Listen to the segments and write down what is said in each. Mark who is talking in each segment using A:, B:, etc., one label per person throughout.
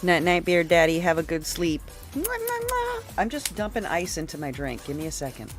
A: Night night, beer daddy. Have a good sleep. Mwah, mwah, mwah. I'm just dumping ice into my drink. Give me a second.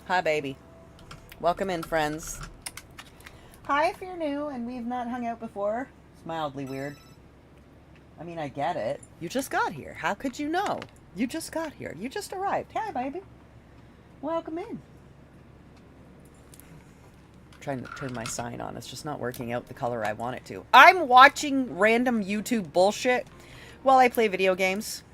A: Hi, baby. Welcome in, friends. Hi, if you're new and we've not hung out before. It's mildly weird. I mean, I get it. You just got here. How could you know? You just got here. You just arrived. Hi, baby. Welcome in. I'm trying to turn my sign on. It's just not working out the color I want it to. I'm watching random YouTube bullshit while I play video games.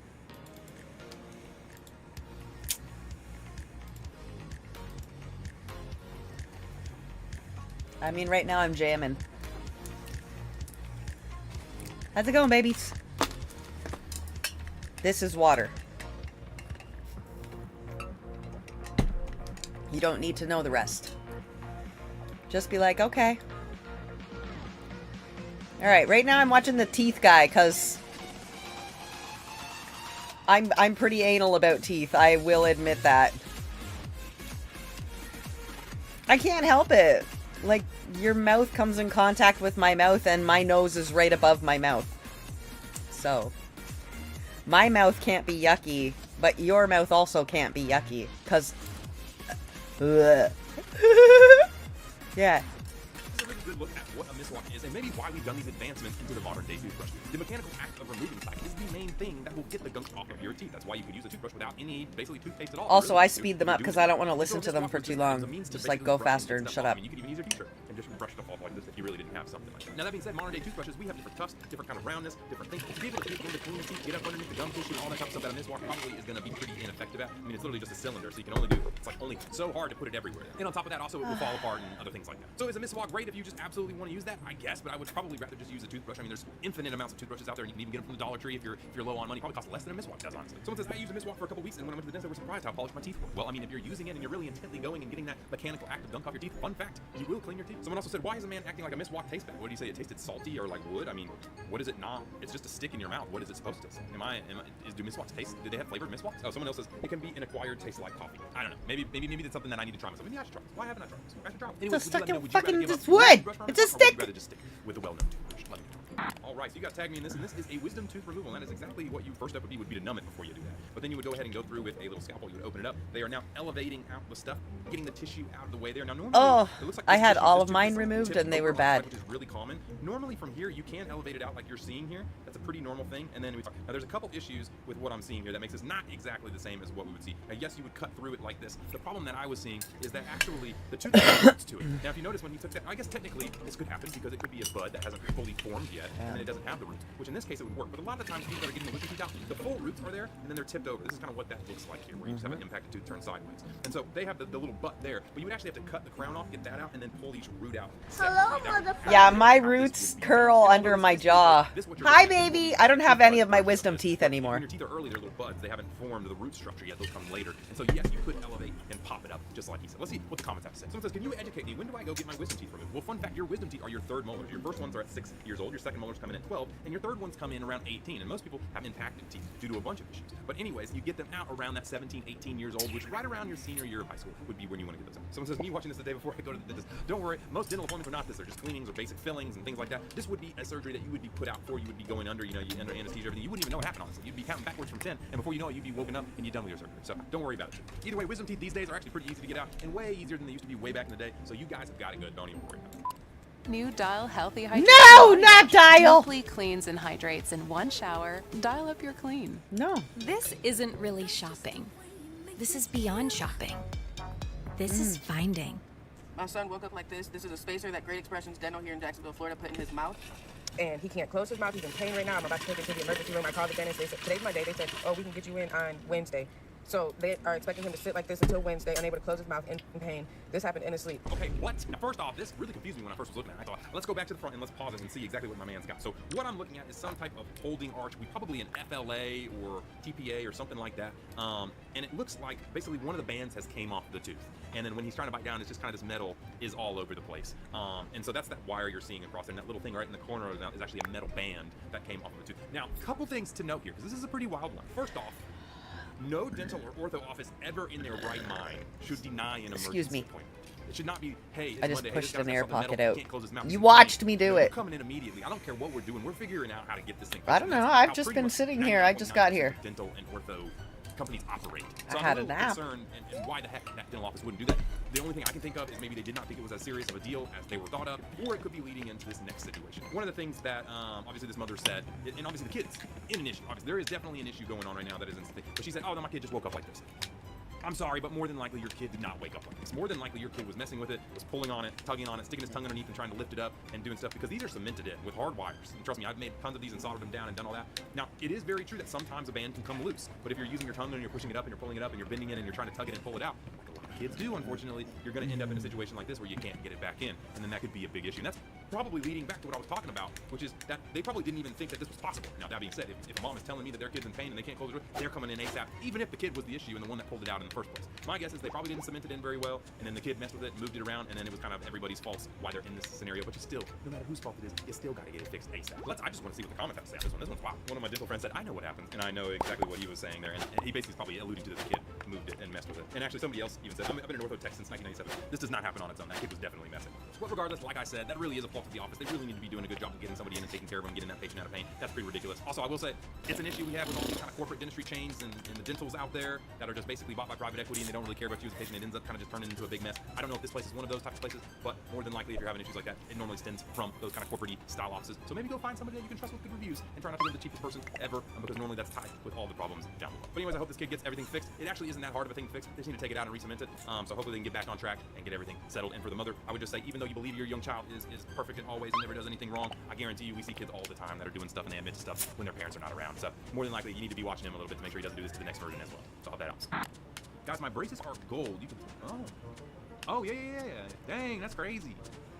A: I mean, right now I'm jamming. How's it going, babies? This is water. You don't need to know the rest. Just be like, okay. Alright, right now I'm watching the teeth guy, because I'm pretty anal about teeth. I will admit that. I can't help it. Like, your mouth comes in contact with my mouth and my nose is right above my mouth. So, my mouth can't be yucky, but your mouth also can't be yucky, because... yeah.
B: Good look at what a miswalk is and maybe why we've done these advancements into the modern day toothbrush. The mechanical act of removing plaque is the main thing that will get the gunk off of your teeth. That's why you can use a toothbrush without any basically toothpaste at all.
A: Also, I speed them up because I don't want to listen to them for too long. Just like go faster and shut up.
B: You could even use your t-shirt and just brush stuff off like this if you really didn't have something like that. Now that being said, modern day toothbrushes, we have different tufts, different kind of roundness, different things. To be able to get in between the teeth, get up underneath the gum tissue, all that type of stuff that a miswalk probably is going to be pretty ineffective at. I mean, it's literally just a cylinder, so you can only do, it's like only so hard to put it everywhere. And on top of that, also it will fall apart and other things like that. So is a miswalk great if you just absolutely want to use that? I guess, but I would probably rather just use a toothbrush. I mean, there's infinite amounts of toothbrushes out there, and you can even get them from the Dollar Tree if you're low on money. Probably costs less than a miswalk does, honestly. Someone says, I used a miswalk for a couple weeks, and when I went to the dentist, they were surprised how polished my teeth were. Well, I mean, if you're using it and you're really intently going and getting that mechanical act of gunk off your teeth, fun fact, you will clean your teeth. Someone also said, why is a man acting like a miswalk tastes bad? What do you say? It tasted salty or like wood? I mean, what is it not? It's just a stick in your mouth. What is it supposed to taste? Do miswalks taste? Do they have flavored miswalks? Oh, someone else says it can be an acquired taste like coffee. I don't know. Maybe that's something that I need to try myself. Maybe I should try this. Why haven't I tried this? I should try it. Anyways,
A: It's a stick of
B: fucking
A: it's wood. It's a stick.
B: Would you rather just stick with the well-known toothbrush? Let me know. All right, so you got to tag me in this, and this is a wisdom tooth removal, and that is exactly what you first step would be to numb it before you do that. But then you would go ahead and go through with a little scalpel. You would open it up. They are now elevating out the stuff, getting the tissue out of the way there. Now normally, it looks like
A: I had
B: tissue,
A: all
B: this
A: of
B: tooth
A: mine
B: is
A: removed,
B: tipped
A: and they were
B: over,
A: bad.
B: which is really common. Normally from here, you can elevate it out like you're seeing here. That's a pretty normal thing. And then now there's a couple issues with what I'm seeing here that makes this not exactly the same as what we would see. Now, yes, you would cut through it like this. The problem that I was seeing is that actually the tooth has roots to it. Now, if you notice when you took that, I guess technically this could happen because it could be a bud that hasn't fully formed yet, and then it doesn't have the roots, which in this case it would work. But a lot of the times people that are getting the wisdom teeth out, the full roots are there, and then they're tipped over. This is kind of what that looks like here, where you just have an impacted tooth turned sideways. And so they have the little butt there, but you would actually have to cut the crown off, get that out, and then pull each root out.
C: Hello, motherfucker.
A: Yeah, my roots curl under my jaw. Hi, baby. I don't have any of my wisdom teeth anymore.
B: When your teeth are early, they're little buds. They haven't formed the root structure yet. Those come later. And so, yes, you could elevate and pop it up, just like he said. Let's see what the comments have to say. Someone says, can you educate me? When do I go get my wisdom teeth removed? Well, fun fact, your wisdom teeth are your third molars. Your first ones are at 6 years old. Your second molars come in at 12. And your third ones come in around 18. And most people have impacted teeth due to a bunch of issues. But anyways, you get them out around that 17, 18 years old, which right around your senior year of high school would be when you want to get those out. Someone says, me watching this the day before I go to the dentist. Don't worry, most dental appointments are not this. They're just cleanings or basic fillings and things like that. This would be a surgery that you would be put out for. You would be going under, under anesthesia, everything. You wouldn't even know what happened, honestly. You'd be counting backwards from 10, and before you know it, you'd be woken up and you're done with your surgery. So don't worry about it. Either way, wisdom teeth these days are actually pretty easy to get out and way easier than they used to be way back in the day. So you guys have got it good. Don't even worry about it.
D: New Dial Healthy Hydration.
A: No, not Dial.
D: Deeply cleans and hydrates in one shower. Dial up your clean.
A: No.
E: This isn't really shopping.
C: This is beyond shopping. This is finding.
E: My son woke up like this. This is a spacer that Great Expressions Dental here in Jacksonville, Florida, put in his mouth. And he can't close his mouth. He's in pain right now. I'm about to take him to the emergency room. I called the dentist. They said, today's Monday. They said, oh, we can get you in on Wednesday. So they are expecting him to sit like this until Wednesday, unable to close his mouth, in pain. This happened in his sleep.
B: Okay, what? Now, first off, this really confused me when I first was looking at it. I thought, let's go back to the front and let's pause it and see exactly what my man's got. So what I'm looking at is some type of holding arch. Probably an FLA or TPA or something like that. And it looks like basically one of the bands has came off the tooth. And then when he's trying to bite down, it's just kind of this metal is all over the place. And so that's that wire you're seeing across there. And that little thing right in the corner of that is actually a metal band that came off of the tooth. Now, a couple things to note here, because this is a pretty wild one. First off, no dental or ortho office ever in their right mind should deny an emergency appointment. It should not be, hey, it's
A: I just
B: Monday,
A: pushed
B: hey,
A: an air pocket
B: metal,
A: out.
B: he can't close his mouth.
A: You watched me do
B: We're
A: it.
B: coming in immediately. I don't care what we're doing. We're figuring out how to get this thing.
A: I don't know. I've just been sitting here. I just got here.
B: Dental and ortho companies operate. So
A: I
B: I'm
A: had
B: a
A: a
B: little
A: nap.
B: concerned and why the heck that dental office wouldn't do that. The only thing I can think of is maybe they did not think it was as serious of a deal as they were thought of, or it could be leading into this next situation. One of the things that obviously this mother said, and obviously the kid's in an issue. Obviously there is definitely an issue going on right now that isn't the thing. But she said, oh, no, my kid just woke up like this. I'm sorry, but more than likely your kid did not wake up like this. More than likely your kid was messing with it, was pulling on it, tugging on it, sticking his tongue underneath and trying to lift it up and doing stuff, because these are cemented in with hard wires. And trust me, I've made tons of these and soldered them down and done all that. Now, it is very true that sometimes a band can come loose, but if you're using your tongue and you're pushing it up and you're pulling it up and you're bending it and you're trying to tug it and pull it out, like a lot of kids do, unfortunately, you're going to end up in a situation like this where you can't get it back in, and then that could be a big issue. And that's probably leading back to what I was talking about, which is that they probably didn't even think that this was possible. Now, that being said, if mom is telling me that their kid's in pain and they can't close the door, they're coming in ASAP, even if the kid was the issue and the one that pulled it out in the first place. My guess is they probably didn't cement it in very well, and then the kid messed with it, moved it around, and then it was kind of everybody's fault why they're in this scenario. But you still, no matter whose fault it is, you still got to get it fixed ASAP. I just want to see what the comments have to say on this one. This one's wow. One of my dental friends said, I know what happened, and I know exactly what he was saying there, and he basically is probably alluding to that the kid moved it and messed with it. And actually somebody else even said, I've been an ortho tech since 1997. This does not happen on its own. That kid was definitely messing. But regardless, like I said, that really is a fault of the office. They really need to be doing a good job of getting somebody in and taking care of them, getting that patient out of pain. That's pretty ridiculous. Also, I will say, it's an issue we have with all these kind of corporate dentistry chains and the dentals out there that are just basically bought by private equity and they don't really care about you as a patient. It ends up kind of just turning into a big mess. I don't know if this place is one of those types of places, but more than likely if you're having issues like that, it normally stems from those kind of corporate-y style offices. So maybe go find somebody that you can trust with good reviews and try not to be the cheapest person ever, because normally that's tied with all the problems down below. But anyways, I hope this kid gets everything fixed. It actually isn't that hard of a thing to fix. They just need to take it out and re-cement it. So hopefully they can get back on track and get everything settled. And for the mother, I would just say, even though you believe your young child is perfect and always and never does anything wrong, I guarantee you we see kids all the time that are doing stuff and they admit to stuff when their parents are not around. So more than likely you need to be watching him a little bit to make sure he doesn't do this to the next version as well. So I hope that helps. Guys, my braces are gold. You can, oh yeah. Dang, that's crazy.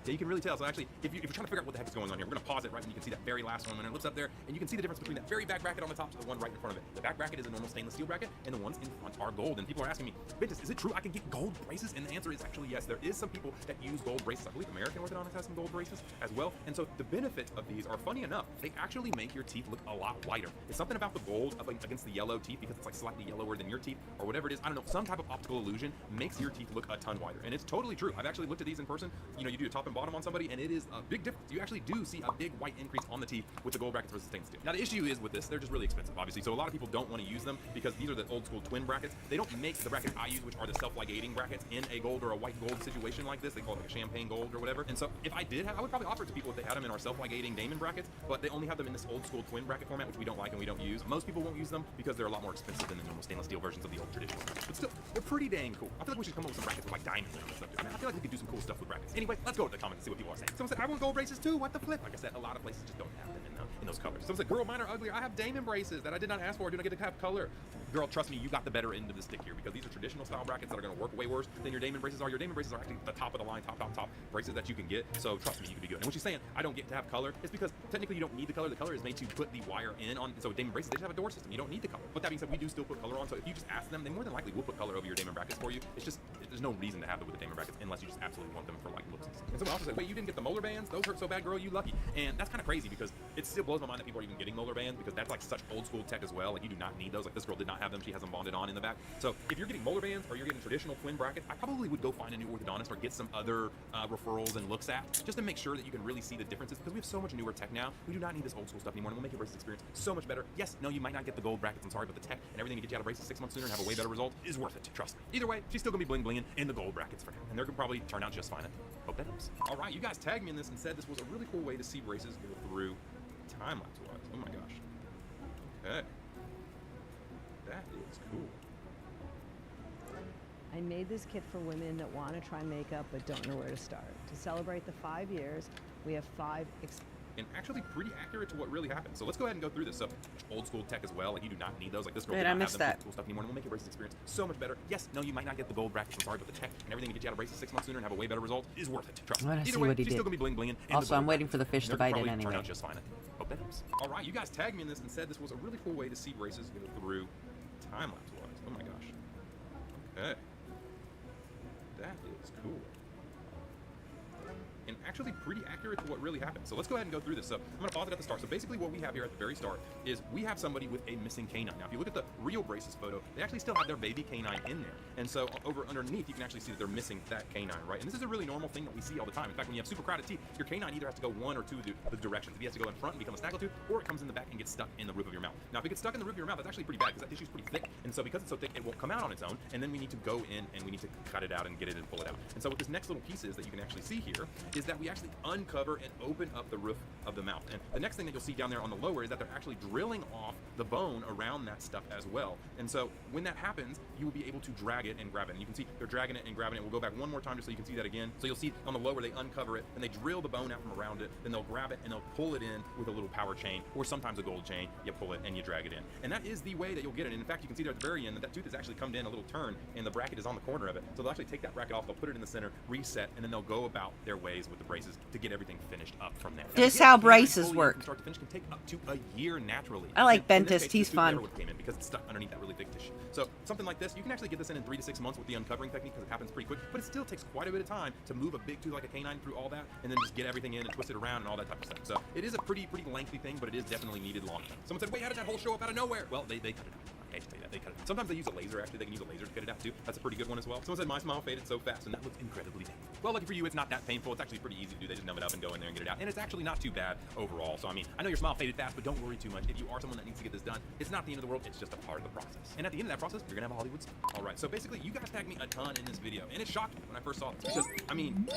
B: Yeah, you can really tell. So actually, if you're trying to figure out what the heck is going on here, we're going to pause it right when you can see that very last one when it looks up there, and you can see the difference between that very back bracket on the top to the one right in front of it. The back bracket is a normal stainless steel bracket, and the ones in front are gold. And people are asking me, Ventus, is it true I can get gold braces? And the answer is actually yes. There is some people that use gold braces. I believe American Orthodontics has some gold braces as well. And so the benefits of these are, funny enough, they actually make your teeth look a lot whiter. It's something about the gold against the yellow teeth, because it's like slightly yellower than your teeth, or whatever it is. I don't know. Some type of optical illusion makes your teeth look a ton whiter, and it's totally true. I've actually looked at these in person. You know, you do a top and bottom on somebody, and it is a big difference. You actually do see a big white increase on the teeth with the gold brackets versus stainless steel. Now the issue is with this, they're just really expensive, obviously. So a lot of people don't want to use them because these are the old school twin brackets. They don't make the brackets I use, which are the self-ligating brackets, in a gold or a white gold situation like this. They call it like a champagne gold or whatever. And so if I did have, I would probably offer it to people if they had them in our self-ligating Damon brackets, but they only have them in this old school twin bracket format, which we don't like and we don't use. Most people won't use them because they're a lot more expensive than the normal stainless steel versions of the old traditional brackets. But still, they're pretty dang cool. I feel like we should come up with some brackets with like diamonds and stuff. I mean, I feel like we could do some cool stuff with brackets. Anyway, let's go to the comments and see what people are saying. Someone said, I want gold braces too. What the flip? Like I said, a lot of places just don't have them in those colors. Someone said, girl, mine are uglier. I have Damon braces that I did not ask for. I do not get to have color. Girl, trust me, you got the better end of the stick here, because these are traditional style brackets that are going to work way worse than your Damon braces are. Your Damon braces are actually the top of the line, top braces that you can get. So trust me, you can be good. And when she's saying I don't get to have color, it's because technically you don't need the color. The color is made to put the wire in on. So Damon braces, they just have a door system. You don't need the color. But that being said, we do still put color on. So if you just ask them, they more than likely will put color over your Damon brackets for you. It's just, there's no reason to have them with the Damon brackets unless you just absolutely want them for like looks. And someone also said, wait, you didn't get the molar bands? Those hurt so bad, girl, you lucky. And that's kind of crazy, because it still blows my mind that people are even getting molar bands, because that's like such old school tech as well. Like you do not need those. Like this girl did not have them. She has them bonded on in the back. So if you're getting molar bands or you're getting traditional twin brackets, I probably would go find a new orthodontist or get some other referrals and looks at, just to make sure that you can really see the differences, because we have so much newer tech now. We do not need this old school stuff anymore, and we'll make your braces experience so much better. Yes, no, you might not get the gold brackets, I'm sorry, but the tech and everything to get you out of braces 6 months sooner and have a way better result is worth it, trust me. Either way, she's still gonna be bling blinging in the gold brackets for now, and they're gonna probably turn out just fine. Hope that helps. All right, you guys tagged me in this and said this was a really cool way to see braces go through time-lapse wise. Oh my gosh. Okay. That is cool.
F: I made this kit for women that want to try makeup but don't know where to start. To celebrate the 5 years, we have 5
B: and actually pretty accurate to what really happened. So let's go ahead and go through this. So old school tech as well. Like you do not need those. Like this girl
A: Wait,
B: did
A: I
B: not have
A: missed
B: them
A: that.
B: cool stuff anymore. And we'll make your braces experience so much better. Yes, no, you might not get the gold brackets. I'm sorry, but the tech and everything to get you out of braces 6 months sooner and have a way better result is worth it. Trust me.
A: I wanna
B: Either
A: see
B: way,
A: what he
B: she's
A: did.
B: still gonna be bling blinging.
A: Also, I'm waiting for the fish to bite it
B: Turn
A: anyway.
B: out just fine. Hope that helps. All right, you guys tagged me in this and said this was a really cool way to see braces go through time lapse wise. Oh my gosh. Okay. That is cool. And actually pretty accurate to what really happened. So let's go ahead and go through this. So I'm going to pause it at the start. So basically what we have here at the very start is we have somebody with a missing canine. Now if you look at the real braces photo, they actually still have their baby canine in there. And so over underneath you can actually see that they're missing that canine, right? And this is a really normal thing that we see all the time. In fact, when you have super crowded teeth, your canine either has to go one or two of the directions. If he has to go in front and become a snaggletooth, or it comes in the back and gets stuck in the roof of your mouth. Now if it gets stuck in the roof of your mouth, that's actually pretty bad because that tissue is pretty thick. And so because it's so thick, it won't come out on its own. And then we need to go in and we need to cut it out and get it and pull it out. And so what this next little piece is that you can actually see here is that we actually uncover and open up the roof of the mouth. And the next thing that you'll see down there on the lower is that they're actually drilling off the bone around that stuff as well. And so when that happens, you will be able to drag it and grab it. And you can see they're dragging it and grabbing it. We'll go back one more time just so you can see that again. So you'll see on the lower they uncover it and they drill the bone out from around it. Then they'll grab it and they'll pull it in with a little power chain or sometimes a gold chain. You pull it and you drag it in. And that is the way that you'll get it. And in fact, you can see there at the very end that that tooth has actually come in a little turn and the bracket is on the corner of it. So they'll actually take that bracket off, they'll put it in the center, reset, and then they'll go about their ways with the braces to get everything finished up from there.
A: This
B: Now,
A: how
B: getting
A: braces
B: fully
A: work.
B: From start to finish can take up to a year naturally.
A: I like
B: And in this
A: Bentis.
B: case,
A: He's
B: this tooth
A: fun.
B: never would've came in because it's stuck underneath that really thick tissue. So something like this, you can actually get this in 3 to 6 months with the uncovering technique because it happens pretty quick, but it still takes quite a bit of time to move a big tooth like a canine through all that and then just get everything in and twist it around and all that type of stuff. So it is a pretty lengthy thing, but it is definitely needed long term. Someone said, wait, how did that hole show up out of nowhere? Well, they cut it out. I hate to tell you that, they cut it out. Sometimes they use a laser, actually. They can use a laser to cut it out too. That's a pretty good one as well. Someone said, my smile faded so fast, and that looks incredibly painful. Well, lucky for you, it's not that painful. It's actually pretty easy to do. They just numb it up and go in there and get it out. And it's actually not too bad overall. So, I mean, I know your smile faded fast, but don't worry too much. If you are someone that needs to get this done, it's not the end of the world. It's just a part of the process. And at the end of that process, you're going to have a Hollywood smile. All right, so basically, you guys tagged me a ton in this video. And it shocked me when I first saw this. Because, I mean,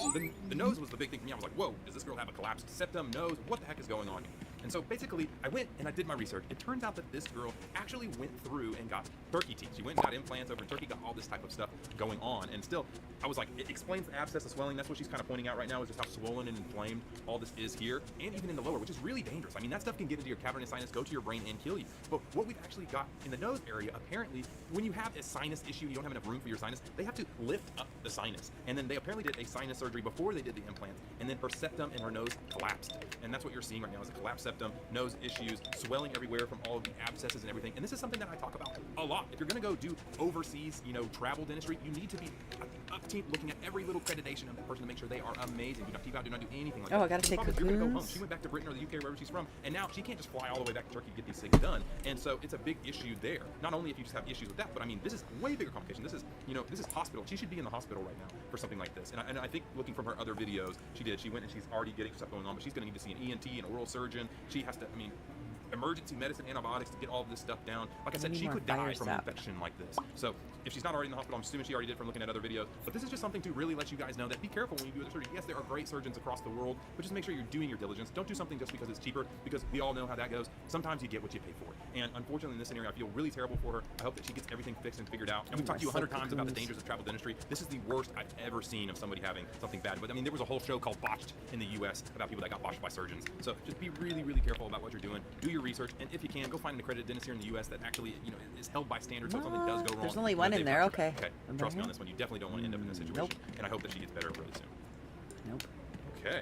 B: the nose was the big thing for me. I was like, whoa, does this girl have a collapsed septum nose? What the heck is going on here? And so basically, I went and I did my research. It turns out that this girl actually went through and got turkey teeth. She went and got implants over in Turkey, got all this type of stuff going on. And still, I was like, it explains the abscess, the swelling. That's what she's kind of pointing out right now, is just how swollen and inflamed all this is here, and even in the lower, which is really dangerous. I mean, that stuff can get into your cavernous sinus, go to your brain, and kill you. But what we've actually got in the nose area, apparently, when you have a sinus issue, you don't have enough room for your sinus, they have to lift up the sinus. And then they apparently did a sinus surgery before they did the implants, and then her septum and her nose collapsed. And that's what you're seeing right now is a collapsed septum, nose issues, swelling everywhere from all of the abscesses and everything. And this is something that I talk about a lot. If you're gonna go do overseas, travel dentistry, you need to be up to looking at every little accreditation of that person to make sure they are amazing. Do not keep out, do not do anything like that.
A: Oh, I gotta take
B: You're gonna go home.
A: cocoons.
B: She went back to Britain or the UK, wherever she's from, and now she can't just fly all the way back to Turkey to get these things done. And so it's a big issue there. Not only if you just have issues with that, but I mean, this is way bigger complication. This is, this is hospital. She should be in the hospital right now for something like this. And I think looking from her other videos, she went and she's already getting stuff going on, but she's gonna need to see an ENT, an oral surgeon. She has to, emergency medicine, antibiotics to get all of this stuff down. Like I said, she could die from an infection like this. So if she's not already in the hospital, I'm assuming she already did from looking at other videos. But this is just something to really let you guys know that be careful when you do the surgery. Yes, there are great surgeons across the world, but just make sure you're doing your diligence. Don't do something just because it's cheaper, because we all know how that goes. Sometimes you get what you pay for. And unfortunately, in this scenario, I feel really terrible for her. I hope that she gets everything fixed and figured out. And we've talked to you 100 times about the dangers of travel dentistry. This is the worst I've ever seen of somebody having something bad. But I mean, there was a whole show called Botched in the US about people that got botched by surgeons. So just be really, really careful about what you're doing. Do your research, and if you can, go find an accredited dentist here in the US that actually, is held by standards. So if something does go wrong,
A: There's only one in there. Okay.
B: Okay. Trust me on this one. You definitely don't want to end up in this situation.
A: Nope.
B: And I hope that she gets better really soon.
A: Nope.
B: Okay.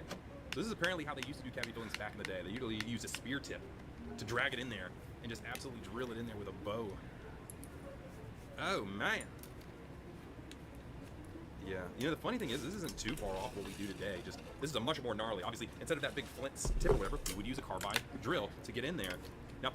B: So this is apparently how they used to do cavity fillings back in the day. They usually use a spear tip to drag it in there and just absolutely drill it in there with a bow. Oh man. Yeah. The funny thing is, this isn't too far off what we do today. Just this is a much more gnarly. Obviously, instead of that big flint tip or whatever, we would use a carbide drill to get in there. Now,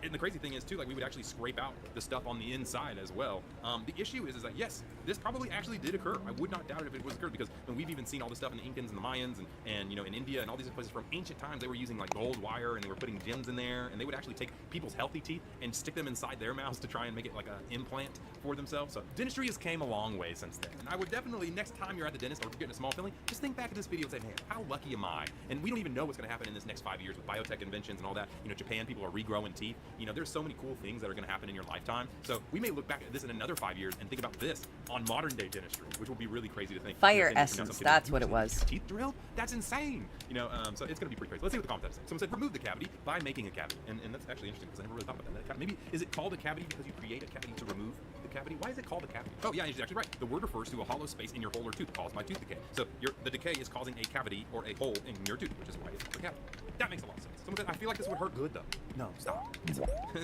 B: and the crazy thing is too, like we would actually scrape out the stuff on the inside as well. The issue is that yes, this probably actually did occur. I would not doubt it if it was occurred, because we've even seen all this stuff in the Incans and the Mayans and in India and all these places from ancient times. They were using like gold wire and they were putting gems in there, and they would actually take people's healthy teeth and stick them inside their mouths to try and make it like an implant for themselves. So dentistry has came a long way since then. And I would definitely, next time you're at the dentist or if you're getting a small filling, just think back at this video and say, man, how lucky am I? And we don't even know what's going to happen in this next 5 years with biotech inventions and all that. Japan, people are regrowing regrowing teeth. You know, there's so many cool things that are going to happen in your lifetime. So we may look back at this in another 5 years and think about this on modern day dentistry, which will be really crazy to think.
A: Fire
B: 10 years from now,
A: essence,
B: somebody
A: that's
B: will
A: what it
B: use
A: was.
B: Teeth drill? That's insane. You know, so it's going to be pretty crazy. Let's see what the comments say. Someone said remove the cavity by making a cavity, and that's actually interesting because I never really thought about that. Maybe is it called a cavity because you create a cavity to remove the cavity? Why is it called a cavity? Oh yeah, she's actually right. The word refers to a hollow space in your hole or tooth caused by tooth decay. So the decay is causing a cavity or a hole in your tooth, which is why it's called a cavity. That makes a lot of sense. Someone said, I feel like this would hurt good though. No, stop.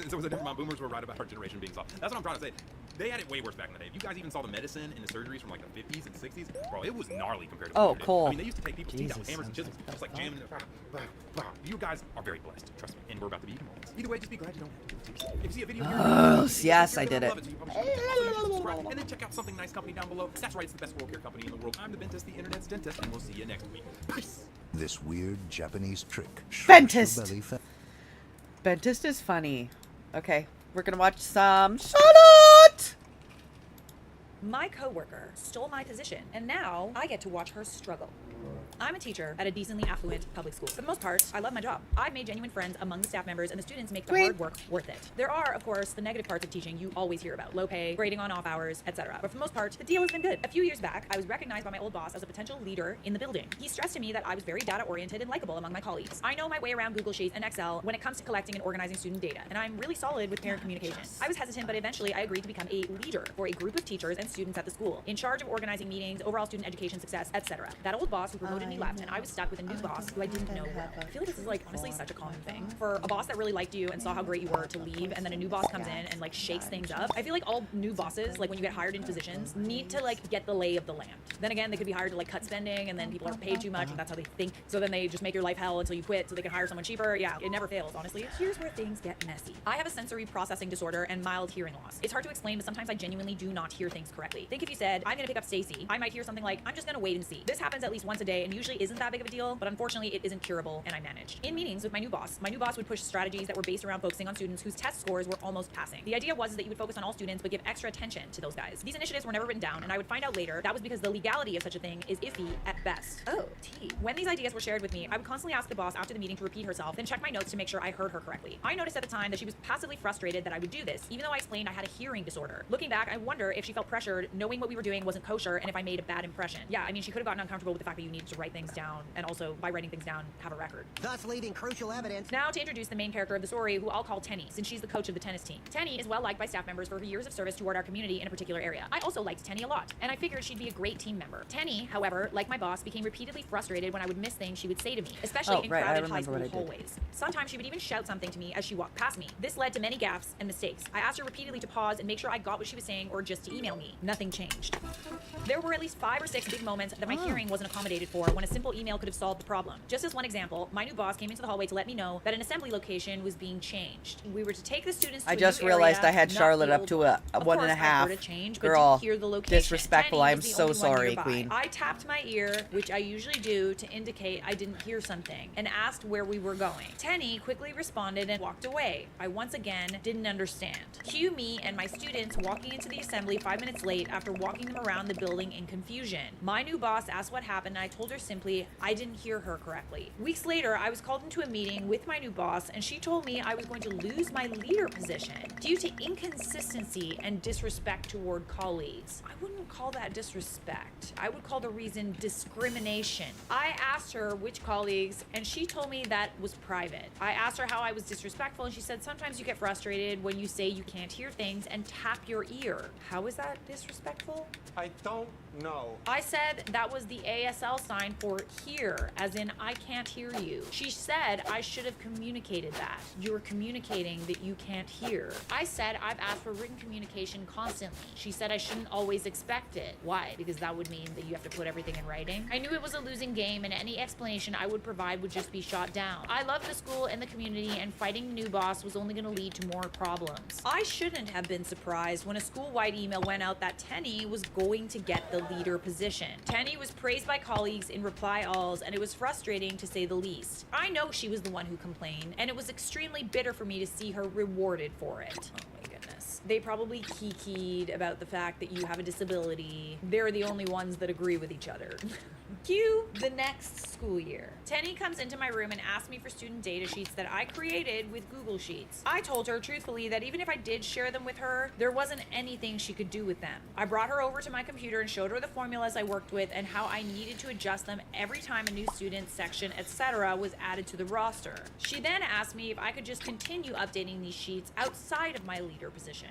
B: Someone said, never mind, boomers were right about our generation being soft. That's what I'm trying to say. They had it way worse back in the day. If you guys even saw the medicine and the surgeries from like the 50s and 60s, bro, it was gnarly compared to what
A: cool.
B: I mean, they used to take people's teeth out with hammers and chisels. Just like jamming. You guys are very blessed, trust me. And we're about to be even more blessed. Either way, just be glad you don't have to do it to yourself. If you see a video here,
A: yes, I did it.
B: And then check out Something Nice Company down below. That's right, it's the best oral care company in the world. I'm the Dentist, the internet's dentist, and we'll see you next week. Peace.
G: This weird Japanese trick.
A: Dentist.
G: Belly fat.
A: Dentist is funny. Okay, we're gonna watch some Charlotte.
H: My coworker stole my position, and now I get to watch her struggle. I'm a teacher at a decently affluent public school. For the most part, I love my job. I've made genuine friends among the staff members, and the students make the hard work worth it. There are, of course, the negative parts of teaching you always hear about: low pay, grading on off hours, etc. But for the most part, the deal has been good. A few years back, I was recognized by my old boss as a potential leader in the building. He stressed to me that I was very data-oriented and likable among my colleagues. I know my way around Google Sheets and Excel when it comes to collecting and organizing student data, and I'm really solid with parent communication. I was hesitant, but eventually I agreed to become a leader for a group of teachers and students at the school, in charge of organizing meetings, overall student education success, etc. That old boss who promoted me left, and I was stuck with a new boss who I didn't know well. I feel like this is like honestly such a common thing. For a boss that really liked you and saw how great you were to leave, and then a new boss comes in and like shakes things up. I feel like all new bosses, like when you get hired in positions, need to like get the lay of the land. Then again, they could be hired to like cut spending, and then people are paid too much, and that's how they think. So then they just make your life hell until you quit so they can hire someone cheaper. Yeah, it never fails, honestly. Here's where things get messy. I have a sensory processing disorder and mild hearing loss. It's hard to explain, but sometimes I genuinely do not hear things correctly. Think if you said, I'm gonna pick up Stacy, I might hear something like, I'm just gonna wait and see. This happens at least once a day and usually isn't that big of a deal, but unfortunately it isn't curable, and I managed. In meetings with my new boss would push strategies that were based around focusing on students whose test scores were almost passing. The idea was that you would focus on all students but give extra attention to those guys. These initiatives were never written down, and I would find out later that was because the legality of such a thing is iffy at best. Oh, T. When these ideas were shared with me, I would constantly ask the boss after the meeting to repeat herself, then check my notes to make sure I heard her correctly. I noticed at the time that she was passively frustrated that I would do this, even though I explained I had a hearing disorder. Looking back, I wonder if she felt pressured, knowing what we were doing wasn't kosher, and if I made a bad impression. Yeah, I mean, she could have gotten uncomfortable with the fact that you needed to write things down, and also by writing things down, have a record.
I: Thus leaving crucial evidence.
H: Now to introduce the main character of the story, who I'll call Tenny, since she's the coach of the tennis team. Tenny is well liked by staff members for her years of service toward our community in a particular area. I also liked Tenny a lot, and I figured she'd be a great team member. Tenny, however, like my boss, became repeatedly frustrated when I would miss things she would say to me, especially in crowded high school hallways. Sometimes she would even shout something to me as she walked past me. This led to many gaffes and mistakes. I asked her repeatedly to pause and make sure I got what she was saying, or just to email me. Nothing changed. There were at least 5 or 6 big moments that my hearing wasn't accommodated for when a simple email could have solved the problem. Just as one example, my new boss came into the hallway to let me know that an assembly location was being changed. We were to take the students to
A: I just realized I had Charlotte up to a 1.5. Girl, disrespectful. I'm so sorry, Queen.
H: I tapped my ear, which I usually do, to indicate I didn't hear something, and asked where we were going. Tenny quickly responded and walked away. I once again didn't understand. Cue me and my students walking into the assembly 5 minutes late after walking them around the building in confusion. My new boss asked what happened, and I told her simply I didn't hear her correctly. Weeks later, I was called into a meeting with my new boss, and she told me I was going to lose my leader position due to inconsistency and disrespect toward colleagues. I wouldn't call that disrespect. I would call the reason discrimination. I asked her which colleagues, and she told me that was private. I asked her how I was disrespectful, and she said sometimes you get frustrated when you say you can't hear things and tap your ear. How is that disrespectful?
J: I don't know.
H: I said that was the ASL sign for hear, as in I can't hear you. She said I should have communicated that. You're communicating that you can't hear. I said I've asked for written communication constantly. She said I shouldn't always expect it. Why? Because that would mean that you have to put everything in writing. I knew it was a losing game, and any explanation I would provide would just be shot down. I love the school and the community, and fighting the new boss was only going to lead to more problems. I shouldn't have been surprised when a school-wide email went out that Tenny was going to get the leader position. Tenny was praised by colleagues in reply alls, and it was frustrating to say the least. I know she was the one who complained, and it was extremely bitter for me to see her rewarded for it. Oh my goodness. They probably kikied about the fact that you have a disability. They're the only ones that agree with each other. Cue the next school year. Tenny comes into my room and asks me for student data sheets that I created with Google Sheets. I told her truthfully that even if I did share them with her, there wasn't anything she could do with them. I brought her over to my computer and showed her the formulas I worked with and how I needed to adjust them every time a new student, section, etc. was added to the roster. She then asked me if I could just continue updating these sheets outside of my leader position.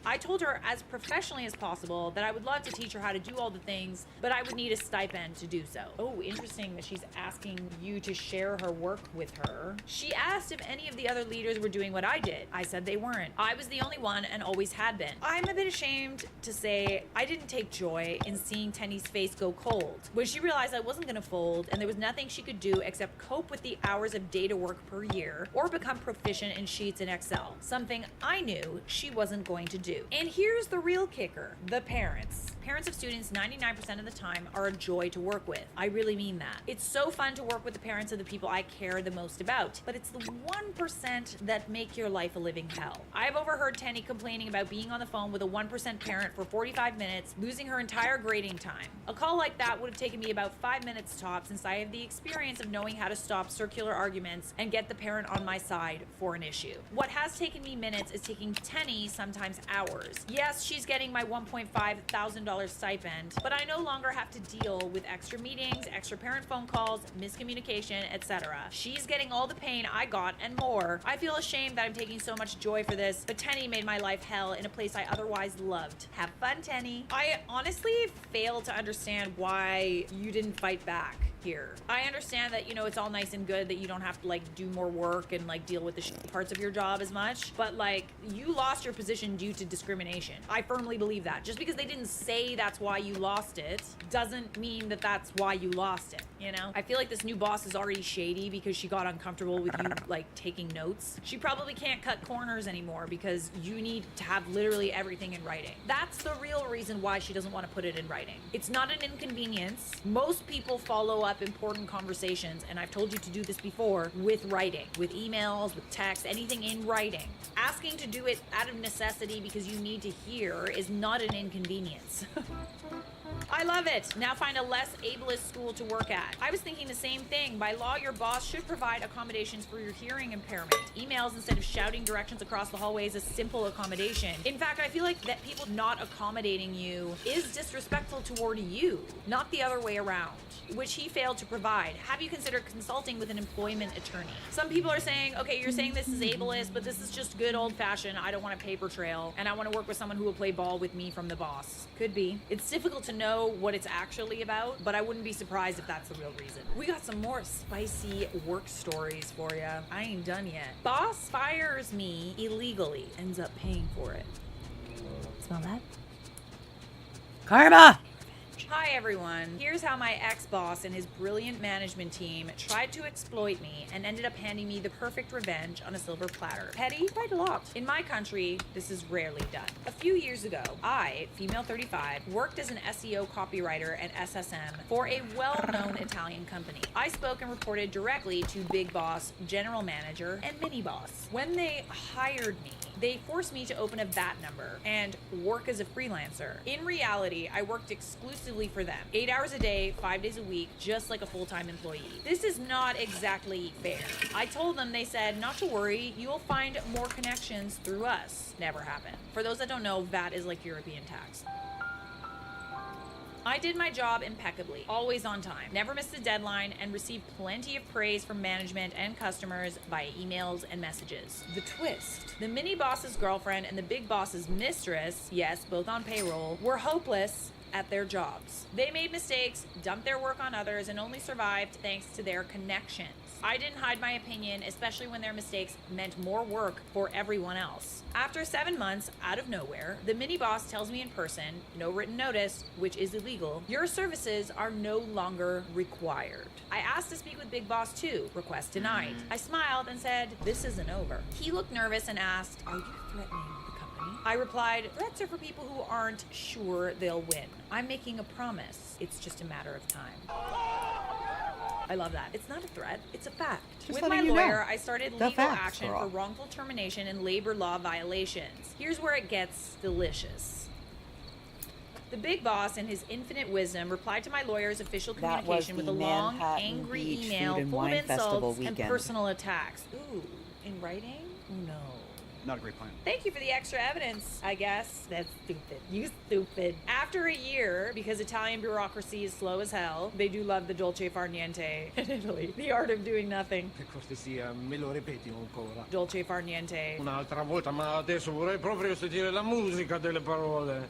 H: I told her as professionally as possible that I would love to teach her how to do all the things, but I would need a stipend to do so. Oh, interesting that she's asking you to share her work with her. She asked if any of the other leaders were doing what I did. I said they weren't. I was the only one and always had been. I'm a bit ashamed to say I didn't take joy in seeing Tenny's face go cold when she realized I wasn't going to fold and there was nothing she could do except cope with the hours of data work per year or become proficient in Sheets and Excel, something I knew she wasn't going to do. And here's the real kicker: the parents. Parents of students 99% of the time are a joy to work with. I really mean that. It's so fun to work with the parents of the people I care the most about, but it's the 1% that make your life a living hell. I've overheard Tenny complaining about being on the phone with a 1% parent for 45 minutes, losing her entire grading time. A call like that would have taken me about 5 minutes tops, since I have the experience of knowing how to stop circular arguments and get the parent on my side for an issue. What has taken me minutes is taking Tenny sometimes hours. Yes, she's getting my $1,500 stipend, but I no longer have to deal with extra meetings, extra parent phone calls, miscommunication, etc. She's getting all the pain I got and more. I feel ashamed that I'm taking so much joy for this, but Tenny made my life hell in a place I otherwise loved. Have fun, Tenny. I honestly fail to understand why you didn't fight back here. I understand that, you know, it's all nice and good that you don't have to like do more work and like deal with the parts of your job as much, but like you lost your position due to discrimination. I firmly believe that. Just because they didn't say that's why you lost it doesn't mean that that's why you lost it, you know? I feel like this new boss is already shady because she got uncomfortable with you like taking notes. She probably can't cut corners anymore because you need to have literally everything in writing. That's the real reason why she doesn't want to put it in writing. It's not an inconvenience. Most people follow up important conversations, and I've told you to do this before, with writing, with emails, with text, anything in writing. Asking to do it out of necessity because you need to hear is not an inconvenience. I love it. Now find a less ableist school to work at. I was thinking the same thing. By law, your boss should provide accommodations for your hearing impairment. Emails instead of shouting directions across the hallway is a simple accommodation. In fact, I feel like that people not accommodating you is disrespectful toward you, not the other way around, which he failed to provide. Have you considered consulting with an employment attorney? Some people are saying, okay, you're saying this is ableist, but this is just good old-fashioned, I don't want a paper trail, and I want to work with someone who will play ball with me from the boss. Could be. It's difficult to know what it's actually about, but I wouldn't be surprised if that's the real reason. We got some more spicy work stories for you. I ain't done yet. Boss fires me illegally, ends up paying for it. Smell that?
A: Karma!
H: Hi everyone. Here's how my ex-boss and his brilliant management team tried to exploit me and ended up handing me the perfect revenge on a silver platter. Petty? Quite a lot. In my country, this is rarely done. A few years ago, I, female 35, worked as an SEO copywriter and SSM for a well-known Italian company. I spoke and reported directly to Big Boss, General Manager, and Mini Boss. When they hired me, they forced me to open a VAT number and work as a freelancer. In reality, I worked exclusively for them. 8 hours a day, 5 days a week, just like a full-time employee. This is not exactly fair. I told them, they said, not to worry, you will find more connections through us. Never happened. For those that don't know, VAT is like European tax. I did my job impeccably, always on time, never missed a deadline, and received plenty of praise from management and customers via emails and messages. The twist: the mini boss's girlfriend and the big boss's mistress, yes, both on payroll, were hopeless at their jobs. They made mistakes, dumped their work on others, and only survived thanks to their connections. I didn't hide my opinion, especially when their mistakes meant more work for everyone else. After 7 months, out of nowhere, the mini boss tells me in person, no written notice, which is illegal, your services are no longer required. I asked to speak with Big Boss too, request denied. I smiled and said, this isn't over. He looked nervous and asked, are you threatening the company? I replied, threats are for people who aren't sure they'll win. I'm making a promise. It's just a matter of time. I love that. It's not a threat, it's a fact.
A: Just
H: With my
A: letting you know.
H: lawyer, I started
A: The
H: legal
A: facts,
H: action
A: girl.
H: for wrongful termination and labor law violations. Here's where it gets delicious. The big boss, in his infinite wisdom, replied to my lawyer's official
A: That was
H: communication with
A: the
H: a long,
A: Manhattan
H: angry
A: Beach
H: email
A: Food and
H: full of
A: Wine Festival
H: insults and
A: weekend.
H: personal attacks. Ooh, in writing? No.
I: Not a great plan.
H: Thank you for the extra evidence, I guess. That's stupid. You stupid. After a year, because Italian bureaucracy is slow as hell, they do love the dolce far niente in Italy. The art of doing nothing.
J: Per cortesia, me lo ripeti ancora.
H: Dolce far niente.
J: Un'altra volta, ma adesso vorrei proprio sentire la musica delle parole.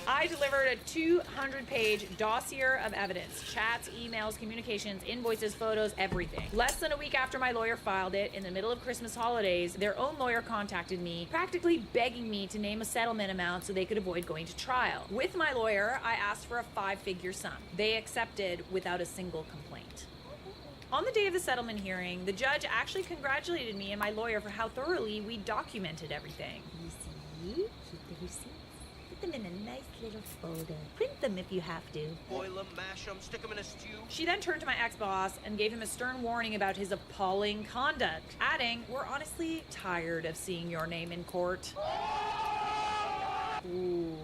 H: I delivered a 200-page dossier of evidence. Chats, emails, communications, invoices, photos, everything. Less than a week after my lawyer filed it, in the middle of Christmas holidays, their own lawyer contacted me, practically begging me to name a settlement amount so they could avoid going to trial. With my lawyer, I asked for a 5-figure sum. They accepted without a single complaint. On the day of the settlement hearing, the judge actually congratulated me and my lawyer for how thoroughly we documented everything. You see? Keep the receipts. Put them in a nice little folder. Print them if you have to.
K: Boil them, mash them, stick them in a stew.
H: She then turned to my ex-boss and gave him a stern warning about his appalling conduct, adding, "We're honestly tired of seeing your name in court." Ooh,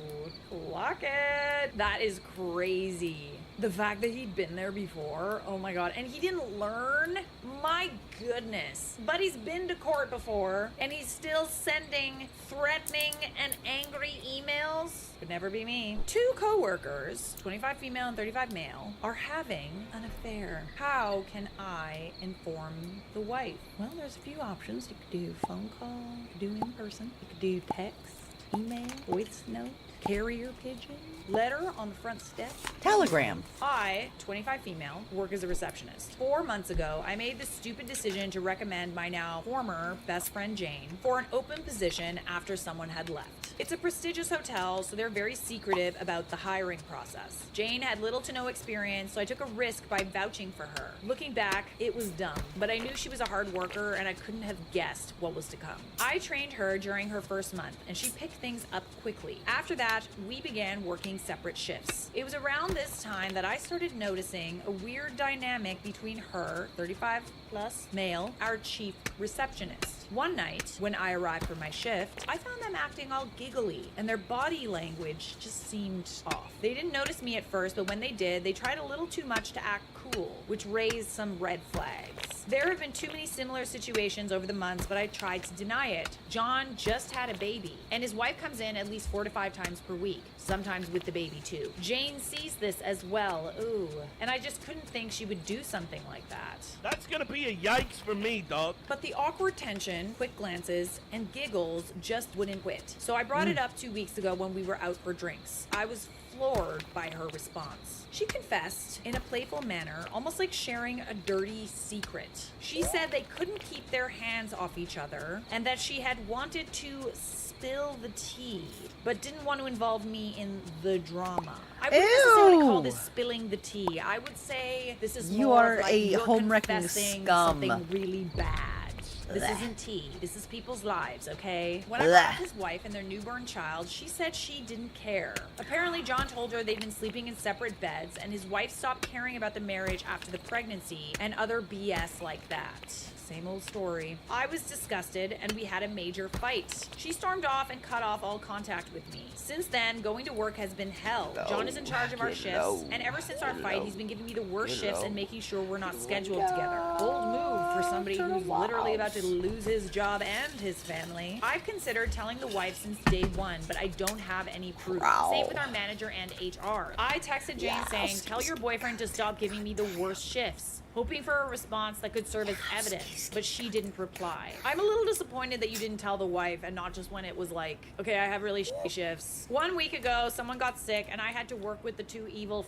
H: clock it. That is crazy. The fact that he'd been there before, oh my god, and he didn't learn? My goodness. But he's been to court before, and he's still sending threatening and angry emails. Would never be me. 2 co-workers, 25 female and 35 male, are having an affair. How can I inform the wife? Well, there's a few options. You could do phone call, you could do in person, you could do text, email, voice note, carrier pigeon, letter on the front step.
A: Telegram.
H: I, 25 female, work as a receptionist. 4 months ago, I made the stupid decision to recommend my now former best friend Jane for an open position after someone had left. It's a prestigious hotel, so they're very secretive about the hiring process. Jane had little to no experience, so I took a risk by vouching for her. Looking back, it was dumb, but I knew she was a hard worker and I couldn't have guessed what was to come. I trained her during her first month, and she picked things up quickly. After that, we began working separate shifts. It was around this time that I started noticing a weird dynamic between her, 35 plus male, our chief receptionist. One night, when I arrived for my shift, I found them acting all giggly, and their body language just seemed off. They didn't notice me at first, but when they did, they tried a little too much to act cool, which raised some red flags. There have been too many similar situations over the months, but I tried to deny it. John just had a baby, and his wife comes in at least 4 to 5 times per week, sometimes with the baby too. Jane sees this as well, ooh, and I just couldn't think she would do something like that.
K: That's gonna be a yikes for me, dog.
H: But the awkward tension, quick glances, and giggles just wouldn't quit. So I brought it up 2 weeks ago when we were out for drinks. I was floored by her response. She confessed in a playful manner, almost like sharing a dirty secret. She said they couldn't keep their hands off each other and that she had wanted to spill the tea, but didn't want to involve me in the drama. I wouldn't necessarily call this spilling the tea. I would say this is
A: You
H: more
A: are
H: of like
A: a
H: you're
A: home-wrecking
H: confessing
A: scum.
H: something really bad. This
A: Blech.
H: isn't tea. This is people's lives, okay? When I
A: Blech.
H: brought up his wife and their newborn child, she said she didn't care. Apparently, John told her they'd been sleeping in separate beds, and his wife stopped caring about the marriage after the pregnancy, and other BS like that. Same old story. I was disgusted, and we had a major fight. She stormed off and cut off all contact with me. Since then, going to work has been hell. John is in charge of our shifts, and ever since our fight, he's been giving me the worst shifts and making sure we're not scheduled together. Bold move for somebody who's literally about to lose his job and his family. I've considered telling the wife since day one, but I don't have any proof. Same with our manager and HR. I texted Jane saying, tell your boyfriend to stop giving me the worst shifts, hoping for a response that could serve as evidence, but she didn't reply. I'm a little disappointed that you didn't tell the wife and not just when it was like, okay, I have really shitty shifts. 1 week ago, someone got sick and I had to work with the 2 evil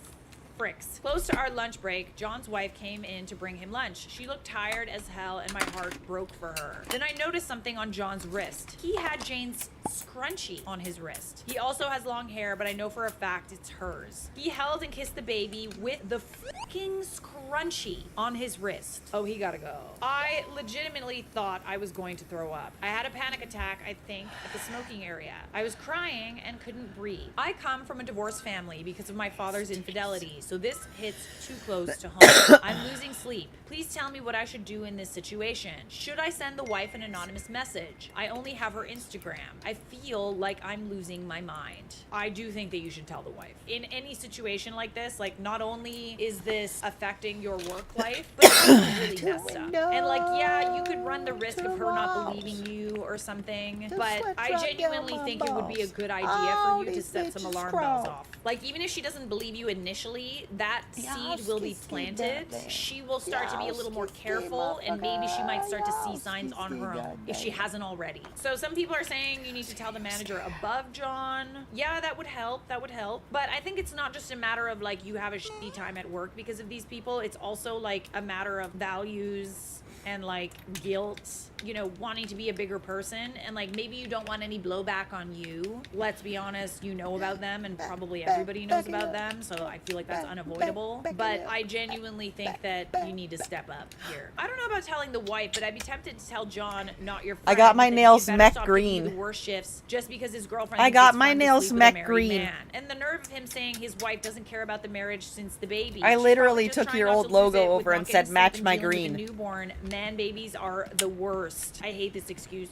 H: fricks. Close to our lunch break, John's wife came in to bring him lunch. She looked tired as hell and my heart broke for her. Then I noticed something on John's wrist. He had Jane's scrunchie on his wrist. He also has long hair, but I know for a fact it's hers. He held and kissed the baby with the fucking scrunchie on his wrist. Oh, he gotta go. I legitimately thought I was going to throw up. I had a panic attack, I think, at the smoking area. I was crying and couldn't breathe. I come from a divorced family because of my father's infidelity, so this hits too close to home. I'm losing sleep. Please tell me what I should do in this situation. Should I send the wife an anonymous message? I only have her Instagram. I feel like I'm losing my mind. I do think that you should tell the wife. In any situation like this, like, not only is this affecting your work life, but it's also really messed up. And like, yeah, you could run the risk of her not believing you or something, but I genuinely think it would be a good idea for you to set some alarm bells off. Like, even if she doesn't believe you initially, that seed will be planted. She will start to be a little more careful, and maybe she might start to see signs on her own if she hasn't already. So some people are saying you need to tell the manager above John. Yeah, that would help. That would help. But I think it's not just a matter of like you have a shitty time at work because of these people. It's also like a matter of values and like guilt, you know, wanting to be a bigger person, and like maybe you don't want any blowback on you. Let's be honest, you know about them, and probably everybody knows about them, so I feel like that's unavoidable. But I genuinely think that you need to step up here. I don't know about telling the wife, but I'd be tempted to tell John, not your friend,
A: I got my
H: that
A: nails
H: he better
A: Mech
H: stop
A: green.
H: taking the worst shifts just because his girlfriend
A: I
H: thinks
A: got
H: it's
A: my
H: fun to
A: nails
H: sleep with a
A: Mech
H: married
A: green.
H: man. And the nerve of him saying his wife doesn't care about the marriage since the baby.
A: I
H: She's
A: literally
H: probably just
A: took
H: trying
A: your
H: not
A: old
H: to lose
A: logo
H: it with
A: over
H: not
A: and
H: getting
A: said,
H: sleep
A: "Match
H: and
A: my
H: dealing with
A: green."
H: a newborn. Man babies are the worst. I hate this excuse.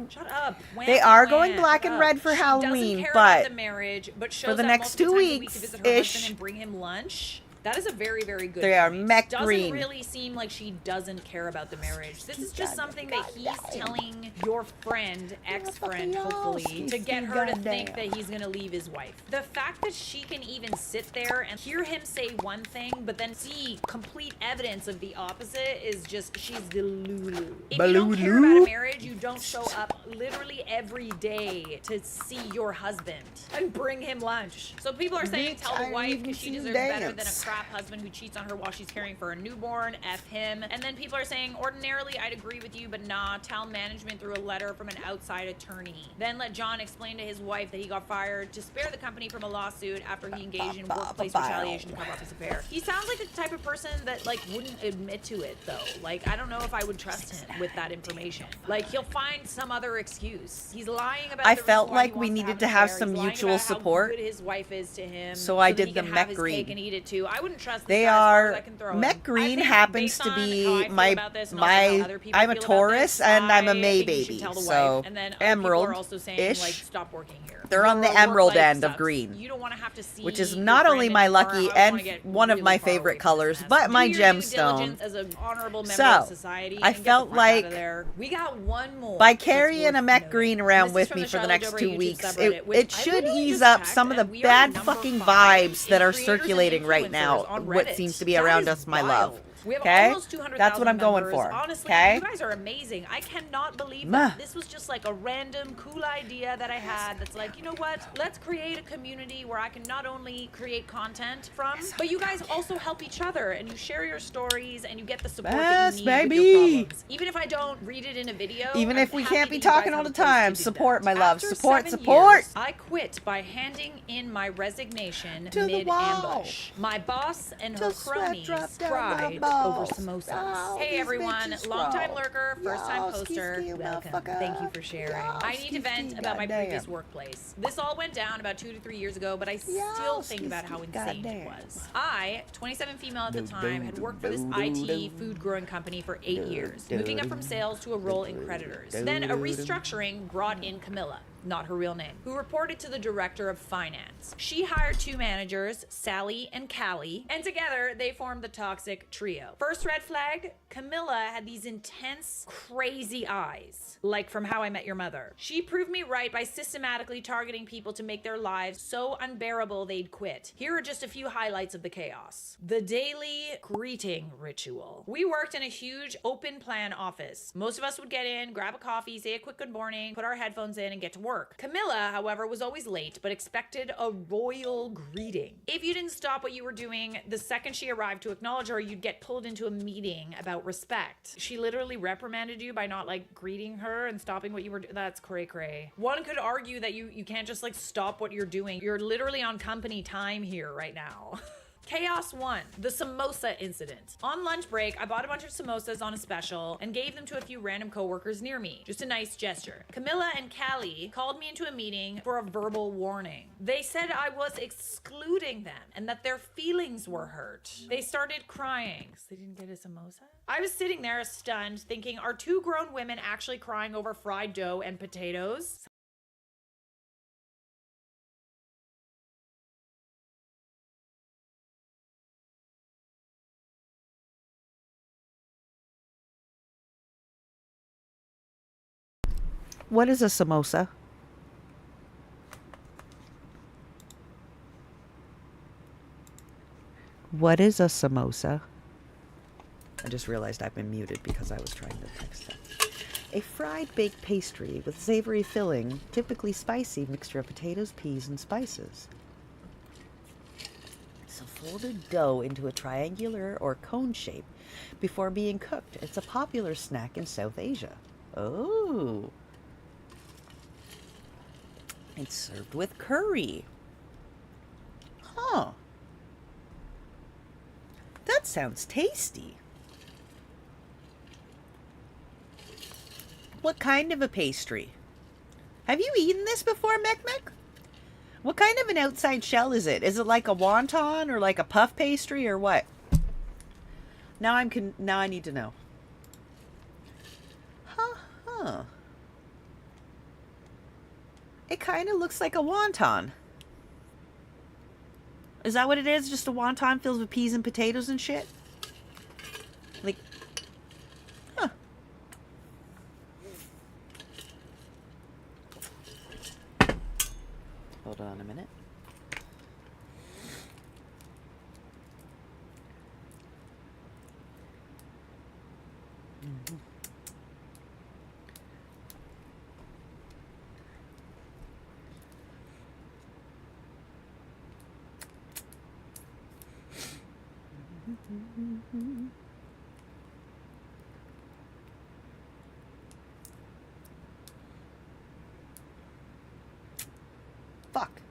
H: Shut up.
A: They are going black and red for
H: She
A: Halloween,
H: doesn't care
A: but
H: about the marriage, but shows
A: the
H: up
A: next
H: multiple
A: 2
H: times a week
A: weeks
H: to visit her husband
A: ish,
H: and bring him lunch. That is a very, very good
A: they are
H: point.
A: Mech
H: Doesn't
A: green.
H: really seem like she doesn't care about the marriage. This is just something that he's telling your friend, ex-friend, hopefully, to get her to think that he's gonna leave his wife. The fact that she can even sit there and hear him say one thing, but then see complete evidence of the opposite is just, she's delulu. If you don't care about a marriage, you don't show up literally every day to see your husband and bring him lunch. So people are saying tell the wife because she deserves better than a crap husband who cheats on her while she's caring for a newborn. F him. And then people are saying ordinarily I'd agree with you, but nah, tell management through a letter from an outside attorney. Then let John explain to his wife that he got fired to spare the company from a lawsuit after he engaged in workplace retaliation to cover up his affair. He sounds like the type of person that like wouldn't admit to it though. Like, I don't know if I would trust him with that information. Like, he'll find some other excuse. He's lying about
A: I
H: the
A: felt
H: reason why he
A: like we
H: wants
A: needed
H: to
A: to have
H: have an
A: some
H: affair. He's
A: mutual
H: lying about how
A: support.
H: good his wife is to him,
A: So I
H: that
A: did
H: he
A: the
H: can
A: Mech
H: have his
A: green.
H: cake and eat it too. I wouldn't trust this
A: They
H: guy as far as
A: are
H: I can throw
A: Mech
H: him.
A: green
H: I think
A: happens
H: based
A: to
H: on
A: be
H: how I feel
A: my
H: about this and also how other people
A: I'm a
H: feel about
A: Taurus
H: this,
A: and I'm a
H: I
A: May
H: think you should
A: baby,
H: tell the
A: so
H: wife. And then other people are also saying, like,
A: emerald-ish.
H: stop working here.
A: They're on the
H: Your
A: emerald
H: work life
A: end of
H: sucks.
A: green,
H: You don't want to have to see
A: which is
H: your
A: not only
H: friend
A: my
H: anymore.
A: lucky
H: I would
A: and
H: wanna get
A: one of
H: really
A: my
H: far away
A: favorite
H: from
A: colors,
H: this mess.
A: but my
H: Do your due
A: gemstone.
H: diligence as an honorable member
A: So,
H: of society
A: I
H: and get the
A: felt
H: fuck out of
A: like
H: there. We got one more
A: by
H: that's
A: carrying
H: worth
A: a Mech
H: noting.
A: green
H: And
A: around
H: this is
A: with
H: from
A: me
H: the
A: for the
H: Shallow
A: next
H: Dober
A: 2
H: YouTube
A: weeks,
H: subreddit, which
A: it
H: I
A: should
H: literally
A: ease
H: just
A: up
H: checked,
A: some of the
H: and we are
A: bad
H: number
A: fucking
H: 5
A: vibes
H: in
A: that are
H: creators and
A: circulating right now.
H: influencers on
A: What
H: Reddit.
A: seems to be
H: That
A: around
H: is
A: us, my
H: wild.
A: love.
H: We have
A: Okay?
H: almost 200,000
A: That's what I'm going
H: members.
A: for.
H: Honestly,
A: Okay?
H: you guys are amazing. I cannot believe
A: Meh.
H: that. This was just like a random cool idea that I had that's like, you know what? Let's create a community where I can not only create content from, but you guys also help each other and you share your stories and you get the support that you need with your
A: baby.
H: problems. Even if I don't read it in a video,
A: Even
H: I'm
A: if we
H: happy
A: can't be
H: that you guys
A: talking all
H: have
A: the
H: a place to
A: time,
H: do
A: support,
H: that.
A: my love.
H: After
A: Support,
H: 7
A: support.
H: years, I quit by handing in my resignation
A: To the
H: mid-ambush. My boss and her
A: Till sweat
H: cronies
A: dropped down my
H: cried
A: balls.
H: over samosas.
A: Oh,
H: Hey
A: these
H: everyone,
A: bitches
H: long-time
A: roll.
H: lurker, first-time
A: Yo,
H: poster,
A: ski,
H: welcome.
A: motherfucker.
H: Thank you for sharing.
A: Yo,
H: I need to vent
A: ski,
H: about my
A: goddamn.
H: previous workplace. This all went down about 2 to 3 years ago, but I still think about how insane it was. I, 27 female at the time, had worked for this IT food growing company for 8 years, moving up from sales to a role in creditors. Then a restructuring brought in Camilla, not her real name, who reported to the director of finance. She hired 2 managers, Sally and Callie, and together they formed the toxic trio. First red flag, Camilla had these intense, crazy eyes, like from How I Met Your Mother. She proved me right by systematically targeting people to make their lives so unbearable they'd quit. Here are just a few highlights of the chaos. The daily greeting ritual. We worked in a huge open plan office. Most of us would get in, grab a coffee, say a quick good morning, put our headphones in, and get to work. work. Camilla, however, was always late, but expected a royal greeting. If you didn't stop what you were doing, the second she arrived to acknowledge her, you'd get pulled into a meeting about respect. She literally reprimanded you by not like greeting her and stopping what you were doing. That's cray cray. One could argue that you can't just like stop what you're doing. You're literally on company time here right now. Chaos 1, the samosa incident. On lunch break, I bought a bunch of samosas on a special and gave them to a few random coworkers near me. Just a nice gesture. Camilla and Callie called me into a meeting for a verbal warning. They said I was excluding them and that their feelings were hurt. They started crying because they didn't get a samosa. I was sitting there stunned, thinking, are two grown women actually crying over fried dough and potatoes?
A: What is a samosa? What is a samosa? I just realized I've been muted because I was trying to text them. A fried baked pastry with savory filling, typically spicy mixture of potatoes, peas, and spices. So folded dough into a triangular or cone shape before being cooked. It's a popular snack in South Asia. Oh. It's served with curry. Huh. That sounds tasty. What kind of a pastry? Have you eaten this before, Mekmek? What kind of an outside shell is it? Is it like a wonton or like a puff pastry or what? Now I need to know. Huh. It kind of looks like a wonton. Is that what it is? Just a wonton filled with peas and potatoes and shit? Like, huh. Hold on a minute. Mm-hmm. Fuck.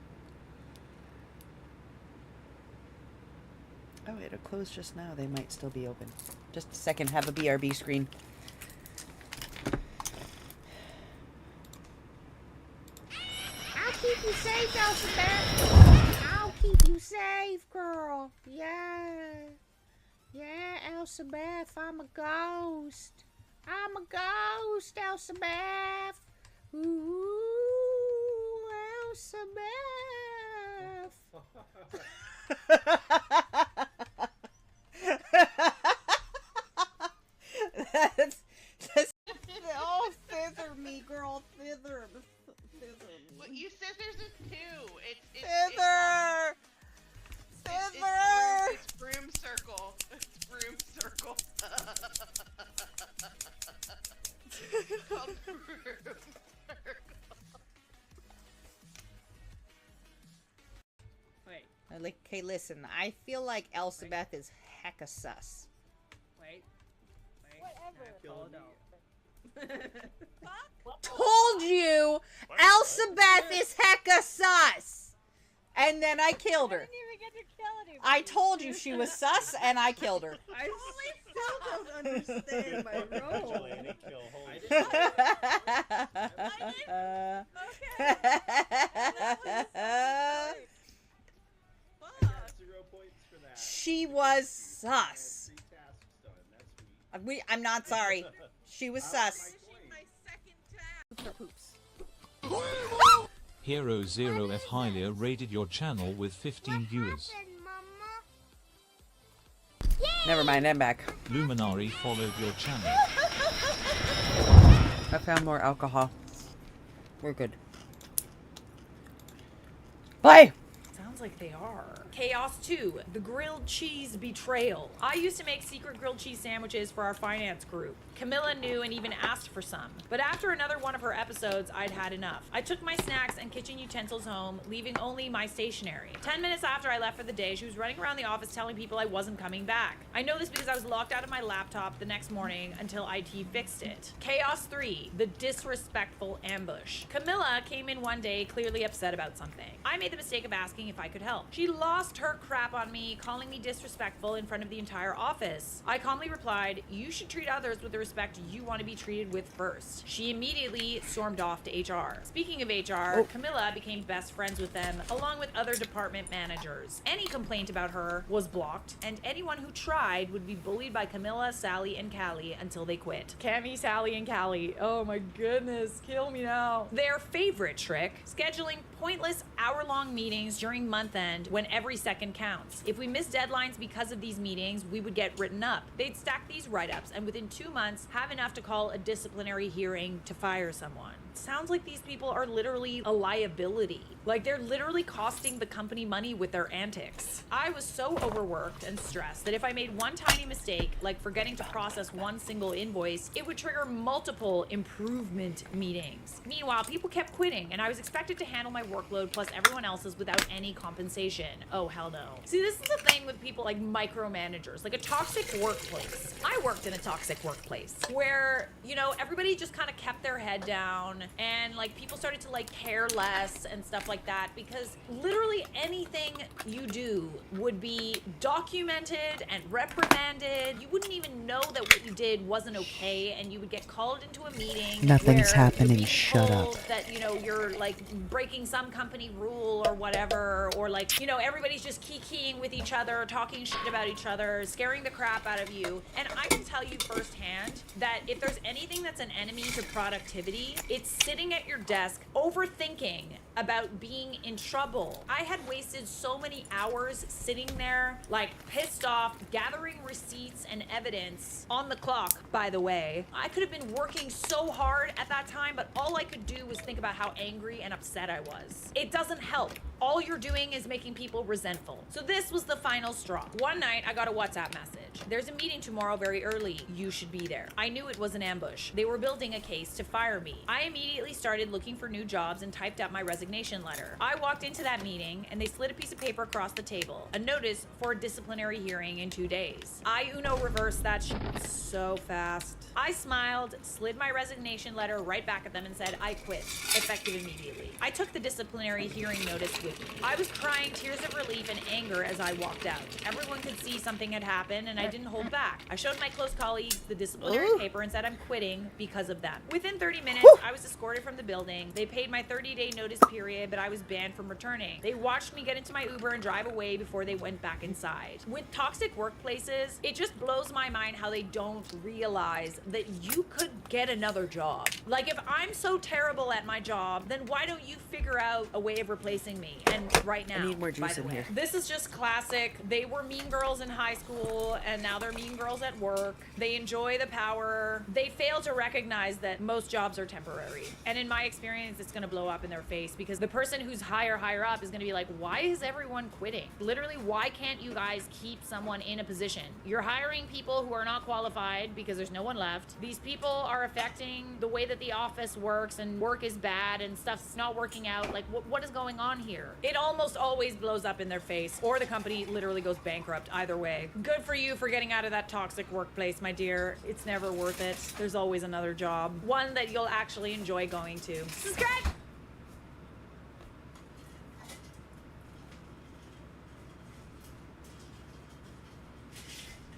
A: Oh, it'll close just now. They might still be open. Just a second. Have a BRB screen.
I: I'll keep you safe, Elizabeth. I'll keep you safe, girl. Yeah. Yeah, Elizabeth, I'm a ghost. I'm a ghost, Elizabeth. Ooh, Elizabeth. that's oh, thither me, girl, thither.
L: But you said there's a two. It's
I: Thither. Thither.
L: It's broom circle. It's broom circle. It's called broom circle.
I: Wait. Okay, listen. I feel like Elizabeth is hecka sus.
F: Wait.
I: Whatever. Told you, Elizabeth is hecka sus. And then I killed her.
F: I didn't even get to kill anybody.
I: I told you she was sus, and I killed her.
F: I still don't understand my role.
I: She was sus. I'm not sorry. She was sus.
M: Hero 0F Hylia rated your channel with 15 viewers.
A: Never mind, I'm back.
M: Luminari followed your channel.
A: I found more alcohol. We're good. Bye!
H: Sounds like they are. Chaos 2, the grilled cheese betrayal. I used to make secret grilled cheese sandwiches for our finance group. Camilla knew and even asked for some. But after another one of her episodes, I'd had enough. I took my snacks and kitchen utensils home, leaving only my stationery. 10 minutes after I left for the day, she was running around the office telling people I wasn't coming back. I know this because I was locked out of my laptop the next morning until IT fixed it. Chaos 3, the disrespectful ambush. Camilla came in one day clearly upset about something. I made the mistake of asking if I could help. She lost her crap on me, calling me disrespectful in front of the entire office. I calmly replied, "You should treat others with the respect you want to be treated with first." She immediately stormed off to HR. Speaking of HR, Camilla became best friends with them, along with other department managers. Any complaint about her was blocked, and anyone who tried would be bullied by Camilla, Sally, and Callie until they quit. Cammy, Sally, and Callie. Oh my goodness, kill me now. Their favorite trick, scheduling pointless hour-long meetings during month end when every second counts. If we missed deadlines because of these meetings, we would get written up. They'd stack these write-ups and within 2 months have enough to call a disciplinary hearing to fire someone. Sounds like these people are literally a liability. Like they're literally costing the company money with their antics. I was so overworked and stressed that if I made one tiny mistake, like forgetting to process one single invoice, it would trigger multiple improvement meetings. Meanwhile, people kept quitting and I was expected to handle my workload plus everyone else's without any compensation. Oh, hell no. See, this is the thing with people like micromanagers, like a toxic workplace. I worked in a toxic workplace where, you know, everybody just kind of kept their head down and like people started to like care less and stuff like that because literally anything you do would be documented and reprimanded. You wouldn't even know that what you did wasn't okay and you would get called into a meeting.
A: Nothing's
H: where
A: happening,
H: you're being
A: shut
H: told
A: up.
H: that, you know, you're like breaking some company rule or whatever, or like, you know, everybody's just kikiing with each other, talking shit about each other, scaring the crap out of you. And I can tell you firsthand that if there's anything that's an enemy to productivity, it's sitting at your desk overthinking about being in trouble. I had wasted so many hours sitting there, like pissed off, gathering receipts and evidence on the clock, by the way. I could have been working so hard at that time, but all I could do was think about how angry and upset I was. It doesn't help. All you're doing is making people resentful. So this was the final straw. One night, I got a WhatsApp message. "There's a meeting tomorrow very early. You should be there." I knew it was an ambush. They were building a case to fire me. I immediately started looking for new jobs and typed up my resignation letter. I walked into that meeting and they slid a piece of paper across the table. A notice for a disciplinary hearing in 2 days. I Uno reversed that shit so fast. I smiled, slid my resignation letter right back at them and said, "I quit," effective immediately. I took the disciplinary hearing notice with me. I was crying tears of relief and anger as I walked out. Everyone could see something had happened and I didn't hold back. I showed my close colleagues the disciplinary paper and said I'm quitting because of them. Within 30 minutes, I was escorted from the building. They paid my 30-day notice period, but I was banned from returning. They watched me get into my Uber and drive away before they went back inside. With toxic workplaces, it just blows my mind how they don't realize that you could get another job. Like if I'm so terrible at my job, then why don't you figure out a way of replacing me? And right now,
A: I need more
H: by
A: juice
H: the
A: in
H: way.
A: here.
H: This is just classic. They were mean girls in high school and now they're mean girls at work. They enjoy the power. They fail to recognize that most jobs are temporary. And in my experience, it's gonna blow up in their face because the person who's higher up is gonna be like, why is everyone quitting? Literally, why can't you guys keep someone in a position? You're hiring people who are not qualified because there's no one left. These people are affecting the way that the office works and work is bad and stuff's not working out. Like, what is going on here? It almost always blows up in their face or the company literally goes bankrupt. Either way. Good for you for getting out of that toxic workplace, my dear. It's never worth it. There's always another job. One that you'll actually enjoy going to. Subscribe!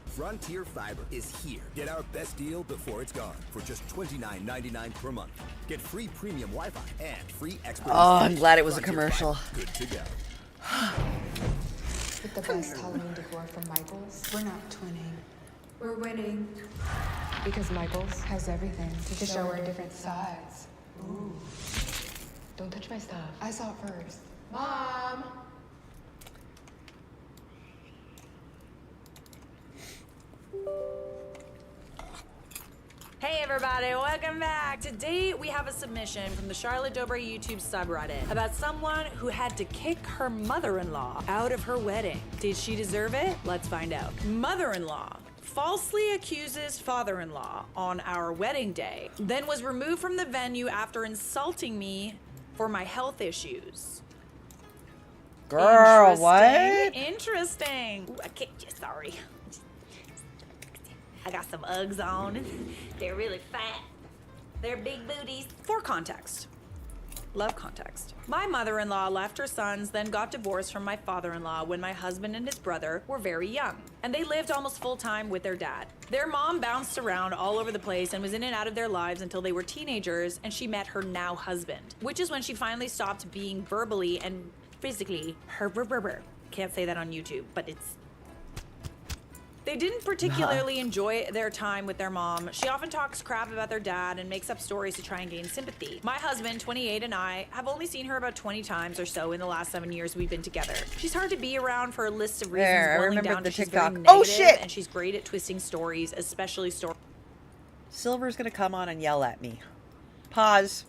N: Frontier Fiber is here. Get our best deal before it's gone for just $29.99 per month. Get free premium Wi-Fi and free expert.
A: Oh, I'm glad it was a
N: Frontier
A: commercial.
N: Fiber. Good to go.
O: With the best Halloween decor from Michaels, we're not twinning. We're winning. Because Michaels has everything to show our different sides. Ooh. Don't touch my stuff. I saw it first. Mom!
H: Hey everybody, welcome back. Today we have a submission from the Charlotte Dobre YouTube subreddit about someone who had to kick her mother-in-law out of her wedding. Did she deserve it? Let's find out. Mother-in-law falsely accuses father-in-law on our wedding day, then was removed from the venue after insulting me for my health issues.
A: Girl, what?
H: Interesting. Ooh, I kicked you, sorry. I got some Uggs on. They're really fat. They're big booties. For context. Love context. My mother-in-law left her sons, then got divorced from my father-in-law when my husband and his brother were very young. And they lived almost full-time with their dad. Their mom bounced around all over the place and was in and out of their lives until they were teenagers and she met her now husband, which is when she finally stopped being verbally and physically her. Can't say that on YouTube, but it's. They didn't particularly enjoy their time with their mom. She often talks crap about their dad and makes up stories to try and gain sympathy. My husband, 28, and I have only seen her about 20 times or so in the last 7 years we've been together. She's hard to be around for a list of reasons,
A: There, I
H: boiling
A: remember
H: down
A: the
H: to she's
A: TikTok.
H: very
A: Oh,
H: negative,
A: shit!
H: and she's great at twisting stories, especially stories.
A: Silver's gonna come on and yell at me. Pause.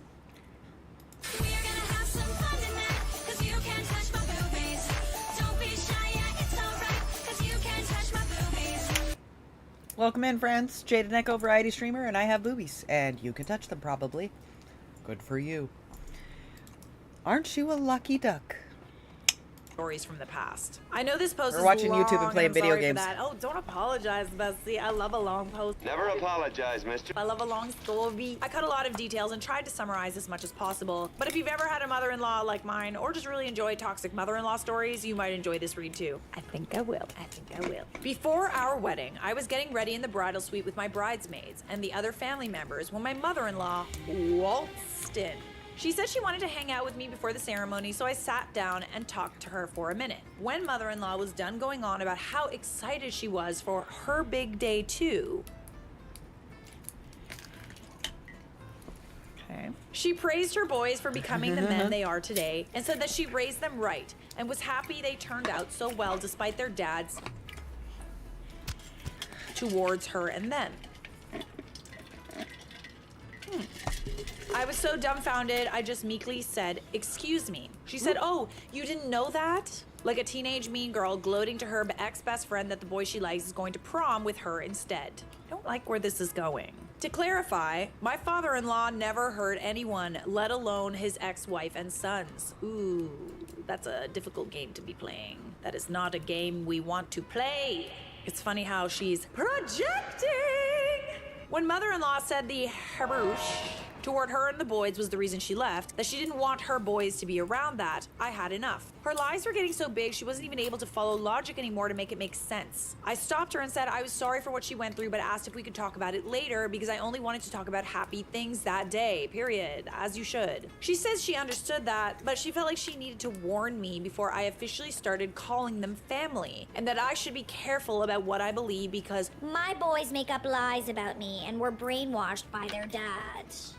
A: Welcome in, friends. Jade and Echo Variety Streamer, and I have boobies, and you can touch them probably. Good for you. Aren't you a lucky duck?
H: Stories from the past. I know this post
A: We're
H: is
A: watching
H: long,
A: YouTube and playing
H: I'm
A: video
H: sorry for
A: games.
H: that. Oh, don't apologize, Bessie. I love a long post.
K: Never apologize, mister.
H: I love a long story. I cut a lot of details and tried to summarize as much as possible. But if you've ever had a mother-in-law like mine, or just really enjoy toxic mother-in-law stories, you might enjoy this read too. I think I will. Before our wedding, I was getting ready in the bridal suite with my bridesmaids and the other family members when my mother-in-law waltzed in. She said she wanted to hang out with me before the ceremony, so I sat down and talked to her for a minute. When mother-in-law was done going on about how excited she was for her big day too, she praised her boys for becoming the men they are today and said that she raised them right and was happy they turned out so well despite their dads towards her and them. I was so dumbfounded, I just meekly said, "Excuse me." She said, "Oh, you didn't know that?" Like a teenage mean girl gloating to her ex-best friend that the boy she likes is going to prom with her instead. I don't like where this is going. To clarify, my father-in-law never hurt anyone, let alone his ex-wife and sons. Ooh, that's a difficult game to be playing. That is not a game we want to play. It's funny how she's projecting. When mother-in-law said the harouche toward her and the boys was the reason she left, that she didn't want her boys to be around that, I had enough. Her lies were getting so big she wasn't even able to follow logic anymore to make it make sense. I stopped her and said I was sorry for what she went through, but asked if we could talk about it later because I only wanted to talk about happy things that day, period, as you should. She says she understood that, but she felt like she needed to warn me before I officially started calling them family, and that I should be careful about what I believe because
P: my boys make up lies about me and were brainwashed by their dads.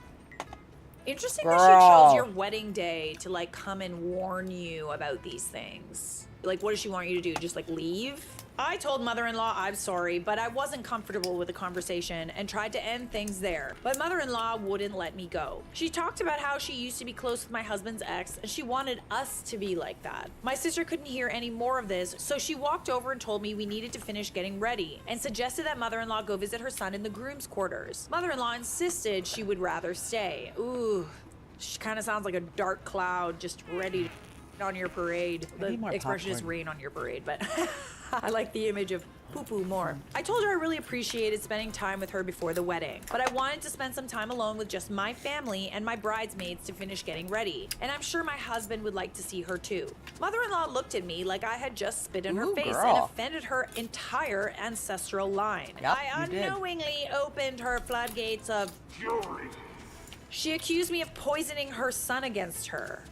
H: Interesting that she chose your wedding day to like come and warn you about these things. Like, what does she want you to do? Just like leave? I told mother-in-law I'm sorry, but I wasn't comfortable with the conversation and tried to end things there. But mother-in-law wouldn't let me go. She talked about how she used to be close with my husband's ex and she wanted us to be like that. My sister couldn't hear any more of this, so she walked over and told me we needed to finish getting ready and suggested that mother-in-law go visit her son in the groom's quarters. Mother-in-law insisted she would rather stay. Ooh, she kind of sounds like a dark cloud just ready on your parade. The expression is rain on your parade, but I like the image of poo-poo more. I told her I really appreciated spending time with her before the wedding, but I wanted to spend some time alone with just my family and my bridesmaids to finish getting ready. And I'm sure my husband would like to see her too. Mother-in-law looked at me like I had just spit in her face and offended her entire ancestral line. I unknowingly opened her floodgates of fury. She accused me of poisoning her son against her.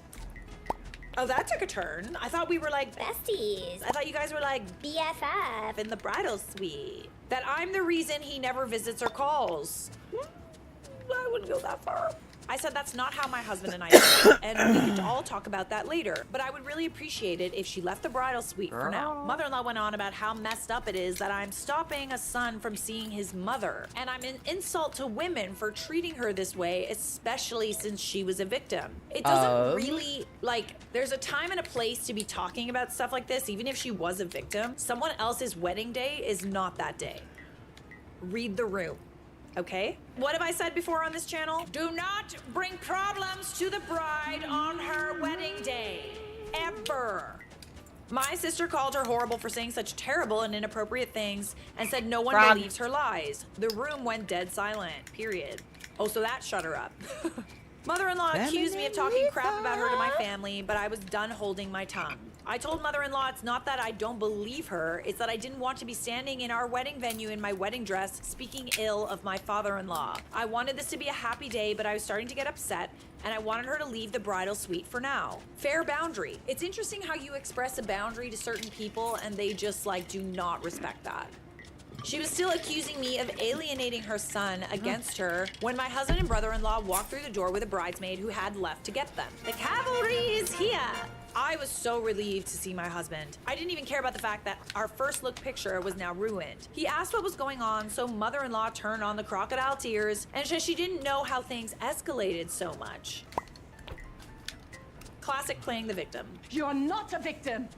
H: Oh, that took a turn. I thought we were like besties. I thought you guys were like BFF in the bridal suite. That I'm the reason he never visits or calls. I wouldn't go that far. I said that's not how my husband and I do it, and we could all talk about that later. But I would really appreciate it if she left the bridal suite for now. Mother-in-law went on about how messed up it is that I'm stopping a son from seeing his mother, and I'm an insult to women for treating her this way, especially since she was a victim. It doesn't really, like, there's a time and a place to be talking about stuff like this, even if she was a victim. Someone else's wedding day is not that day. Read the room. Okay? What have I said before on this channel? Do not bring problems to the bride on her wedding day. Ever. My sister called her horrible for saying such terrible and inappropriate things and said no one believes her lies. The room went dead silent. Period. Oh, so that shut her up. Mother-in-law accused me of talking crap about her to my family, but I was done holding my tongue. I told mother-in-law it's not that I don't believe her, it's that I didn't want to be standing in our wedding venue in my wedding dress speaking ill of my father-in-law. I wanted this to be a happy day, but I was starting to get upset, and I wanted her to leave the bridal suite for now. Fair boundary. It's interesting how you express a boundary to certain people and they just like do not respect that. She was still accusing me of alienating her son against her when my husband and brother-in-law walked through the door with a bridesmaid who had left to get them. The cavalry is here! I was so relieved to see my husband. I didn't even care about the fact that our first look picture was now ruined. He asked what was going on, so mother-in-law turned on the crocodile tears and said she didn't know how things escalated so much. Classic playing the victim.
Q: You're not a victim.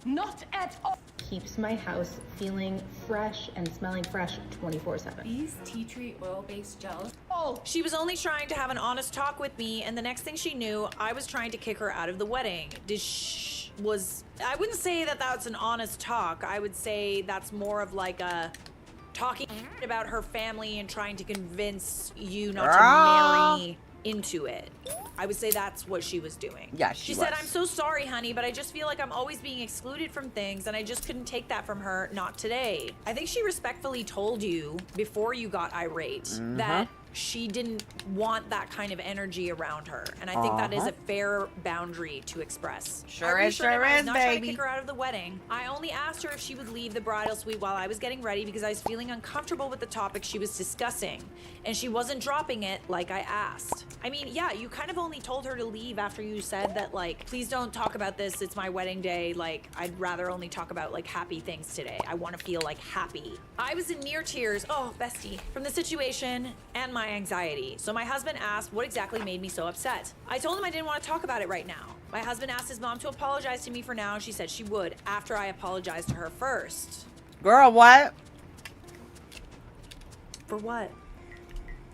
Q: Not at all. Keeps my house feeling fresh and smelling fresh 24/7.
C: These tea tree oil-based gels.
Q: Oh,
H: she was only trying to have an honest talk with me, and the next thing she knew, I was trying to kick her out of the wedding. I wouldn't say that that's an honest talk. I would say that's more of like a talking about her family and trying to convince you not to marry into it. I would say that's what she was doing.
A: Yeah,
H: she said, I'm so sorry, honey, but I just feel like I'm always being excluded from things and I just couldn't take that from her, not today. I think she respectfully told you before you got irate that she didn't want that kind of energy around her. And I think that is a fair boundary to express.
A: Sure is, baby.
H: Not trying to kick her out of the wedding. I only asked her if she would leave the bridal suite while I was getting ready because I was feeling uncomfortable with the topic she was discussing. And she wasn't dropping it like I asked. I mean, yeah, you kind of only told her to leave after you said that, like, please don't talk about this. It's my wedding day. Like, I'd rather only talk about, like, happy things today. I want to feel, like, happy. I was in near tears, oh, bestie, from the situation and my anxiety. So my husband asked what exactly made me so upset. I told him I didn't want to talk about it right now. My husband asked his mom to apologize to me for now, and she said she would after I apologized to her first.
A: Girl, what?
H: For what?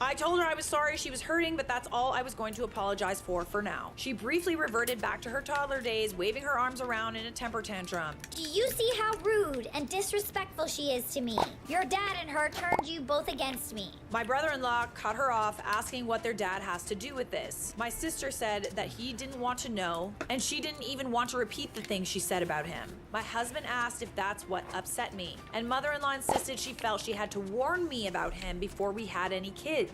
H: I told her I was sorry she was hurting, but that's all I was going to apologize for now. She briefly reverted back to her toddler days, waving her arms around in a temper tantrum.
P: Do you see how rude and disrespectful she is to me? Your dad and her turned you both against me.
H: My brother-in-law cut her off, asking what their dad has to do with this. My sister said that he didn't want to know, and she didn't even want to repeat the things she said about him. My husband asked if that's what upset me, and mother-in-law insisted she felt she had to warn me about him before we had any kids.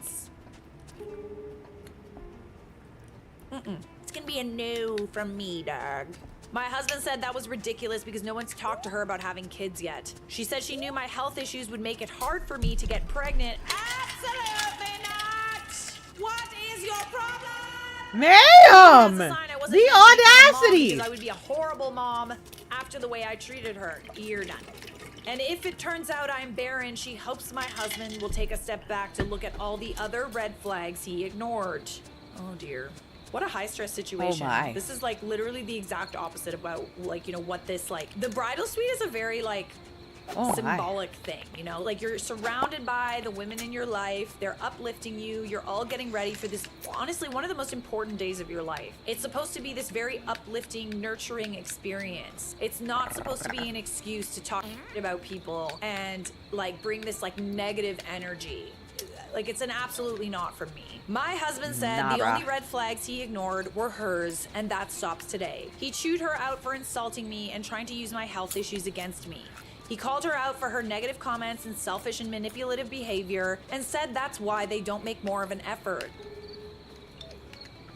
H: It's gonna be a no from me, dog. My husband said that was ridiculous because no one's talked to her about having kids yet. She said she knew my health issues would make it hard for me to get pregnant. Absolutely not! What is your problem?
A: Ma'am! The audacity!
H: Because I would be a horrible mom after the way I treated her. You're done. And if it turns out I'm barren, she hopes my husband will take a step back to look at all the other red flags he ignored. Oh dear. What a high stress situation.
A: Oh my.
H: This is like literally the exact opposite about like, you know, what this like. The bridal suite is a very like symbolic thing, you know, like you're surrounded by the women in your life. They're uplifting you. You're all getting ready for this, honestly, one of the most important days of your life. It's supposed to be this very uplifting, nurturing experience. It's not supposed to be an excuse to talk about people and like bring this like negative energy. Like, it's an absolutely not for me. My husband said the only red flags he ignored were hers, and that stops today. He chewed her out for insulting me and trying to use my health issues against me. He called her out for her negative comments and selfish and manipulative behavior and said that's why they don't make more of an effort.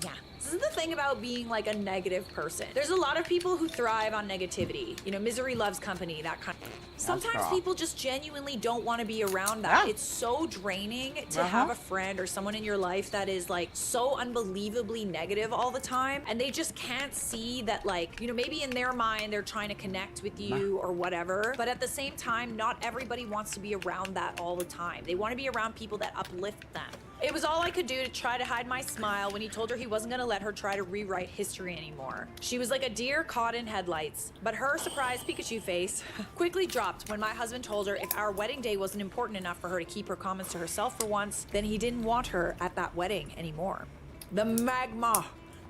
H: Yeah, this This is the thing about being like a negative person. There's a lot of people who thrive on negativity. You know, misery loves company, that kind of. Sometimes people just genuinely don't want to be around that.
A: Yeah.
H: It's so draining to have a friend or someone in your life that is like so unbelievably negative all the time, and they just can't see that, like, you know, maybe in their mind they're trying to connect with you or whatever, but at the same time, not everybody wants to be around that all the time. They want to be around people that uplift them. It was all I could do to try to hide my smile when he told her he wasn't gonna let her try to rewrite history anymore. She was like a deer caught in headlights, but her surprised Pikachu face quickly dropped when my husband told her if our wedding day wasn't important enough for her to keep her comments to herself for once, then he didn't want her at that wedding anymore. The magma,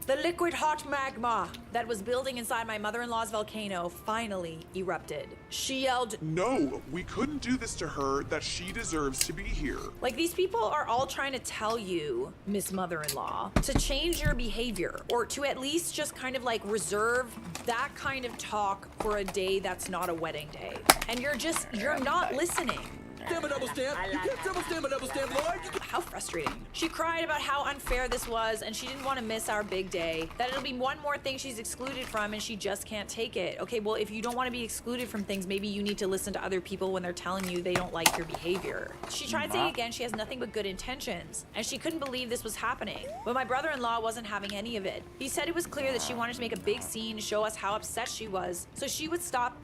H: the liquid hot magma that was building inside my mother-in-law's volcano finally erupted. She yelled,
R: "No, we couldn't do this to her, that she deserves to be here."
H: Like, these people are all trying to tell you, Miss Mother-in-Law, to change your behavior, or to at least just kind of like reserve that kind of talk for a day that's not a wedding day. And you're not listening.
N: Stamp a double stamp. You can't double stamp a double stamp, Lord.
H: How frustrating. She cried about how unfair this was, and she didn't want to miss our big day. That it'll be one more thing she's excluded from, and she just can't take it. Okay, well, if you don't want to be excluded from things, maybe you need to listen to other people when they're telling you they don't like your behavior. She tried saying again she has nothing but good intentions, and she couldn't believe this was happening. But my brother-in-law wasn't having any of it. He said it was clear that she wanted to make a big scene to show us how upset she was, so she would stop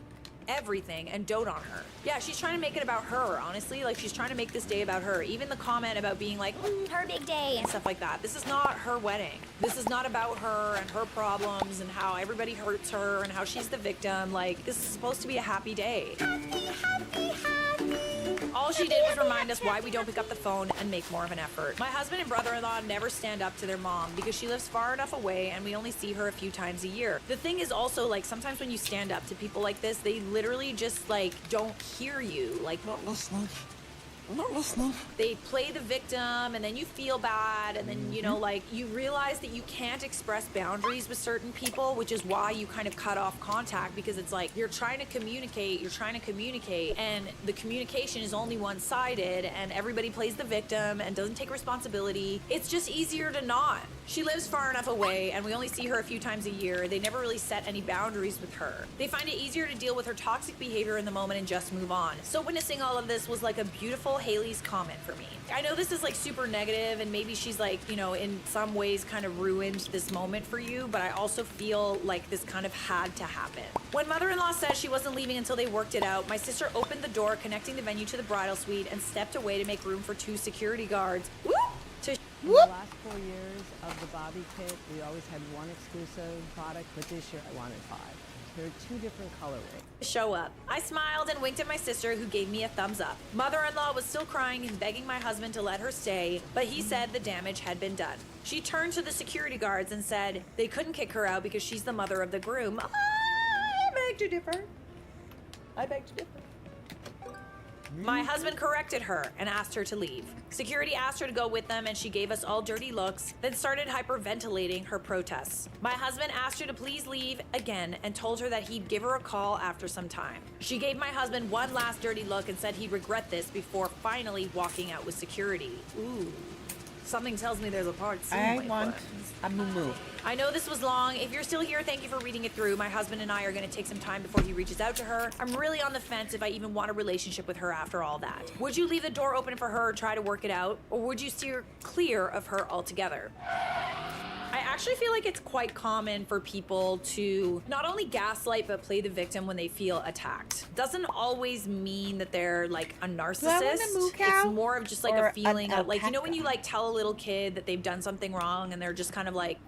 H: everything and dote on her. Yeah, she's trying to make it about her, honestly. Like, she's trying to make this day about her. Even the comment about being like,
P: her big day
H: and stuff like that. This is not her wedding. This is not about her and her problems and how everybody hurts her and how she's the victim. Like, this is supposed to be a happy day. All she did was remind us why we don't pick up the phone and make more of an effort. My husband and brother-in-law never stand up to their mom because she lives far enough away and we only see her a few times a year. The thing is also, like, sometimes when you stand up to people like this, they literally just, like, don't hear you. Like, not listening. I'm not listening. They play the victim, and then you feel bad, and then, you know, like, you realize that you can't express boundaries with certain people, which is why you kind of cut off contact, because it's like you're trying to communicate, and the communication is only one-sided, and everybody plays the victim and doesn't take responsibility. It's just easier to not. She lives far enough away, and we only see her a few times a year. They never really set any boundaries with her. They find it easier to deal with her toxic behavior in the moment and just move on. So witnessing all of this was like a beautiful Haley's comment for me. I know this is like super negative, and maybe she's like, you know, in some ways kind of ruined this moment for you, but I also feel like this kind of had to happen. When mother-in-law said she wasn't leaving until they worked it out, my sister opened the door connecting the venue to the bridal suite and stepped away to make room for 2 security guards. Whoop!
F: In the last 4 years of the Bobby kit, we always had one exclusive product, but this year I wanted 5. There are 2 different colorways.
H: Show up. I smiled and winked at my sister, who gave me a thumbs up. Mother-in-law was still crying and begging my husband to let her stay, but he said the damage had been done. She turned to the security guards and said they couldn't kick her out because she's the mother of the groom. I beg to differ. I beg to differ. My husband corrected her and asked her to leave. Security asked her to go with them, and she gave us all dirty looks, then started hyperventilating her protests. My husband asked her to please leave again and told her that he'd give her a call after some time. She gave my husband one last dirty look and said he'd regret this before finally walking out with security. Ooh. Something tells me there's a part soon.
A: I want a moo-moo.
H: I know this was long. If you're still here, thank you for reading it through. My husband and I are going to take some time before he reaches out to her. I'm really on the fence if I even want a relationship with her after all that. Would you leave the door open for her and try to work it out? Or would you steer clear of her altogether? I actually feel like it's quite common for people to not only gaslight but play the victim when they feel attacked. Doesn't always mean that they're like a narcissist. It's more of just like a feeling of like, you know, when you like tell a little kid that they've done something wrong and they're just kind of like,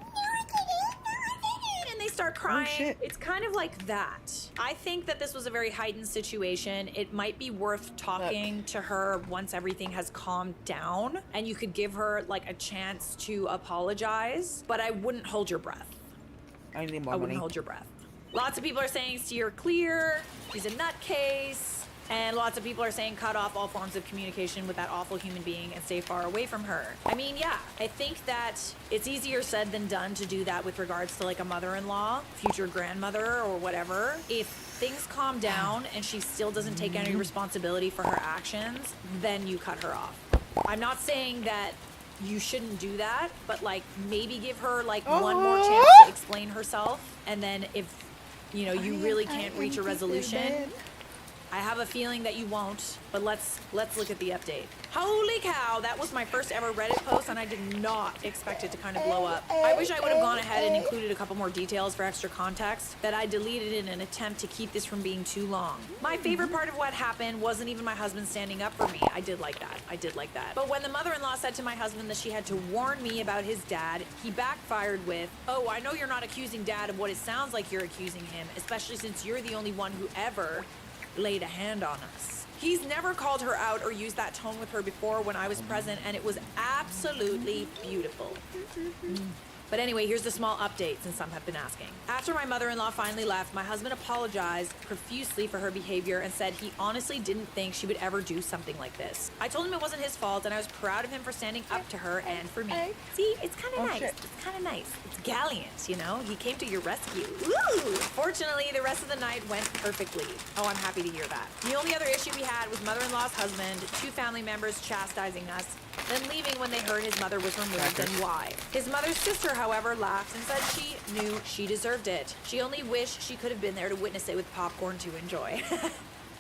H: and they start crying.
A: Oh, shit.
H: It's kind of like that. I think that this was a very heightened situation. It might be worth talking to her once everything has calmed down and you could give her like a chance to apologize, but I wouldn't hold your breath.
A: I need more
H: I
A: money.
H: wouldn't hold your breath. Lots of people are saying steer clear, she's a nutcase. And lots of people are saying cut off all forms of communication with that awful human being and stay far away from her. I mean, yeah, I think that it's easier said than done to do that with regards to like a mother-in-law, future grandmother, or whatever. If things calm down and she still doesn't take any responsibility for her actions, then you cut her off. I'm not saying that you shouldn't do that, but like maybe give her like one more chance to explain herself, and then if you really can't reach a resolution, I have a feeling that you won't, but let's look at the update. Holy cow, that was my first ever Reddit post, and I did not expect it to kind of blow up. I wish I would have gone ahead and included a couple more details for extra context that I deleted in an attempt to keep this from being too long. My favorite part of what happened wasn't even my husband standing up for me. I did like that. But when the mother-in-law said to my husband that she had to warn me about his dad, he backfired with, "Oh, I know you're not accusing Dad of what it sounds like you're accusing him, especially since you're the only one who ever laid a hand on us." He's never called her out or used that tone with her before when I was present, and it was absolutely beautiful. But anyway, here's the small update since some have been asking. After my mother-in-law finally left, my husband apologized profusely for her behavior and said he honestly didn't think she would ever do something like this. I told him it wasn't his fault, and I was proud of him for standing up to her and for me. See, it's kind of nice. It's kind of nice. It's gallant, He came to your rescue. Ooh! Fortunately, the rest of the night went perfectly. Oh, I'm happy to hear that. The only other issue we had was mother-in-law's husband, 2 family members chastising us, then leaving when they heard his mother was removed and why. His mother's sister, however, laughed and said she knew she deserved it. She only wished she could have been there to witness it with popcorn to enjoy.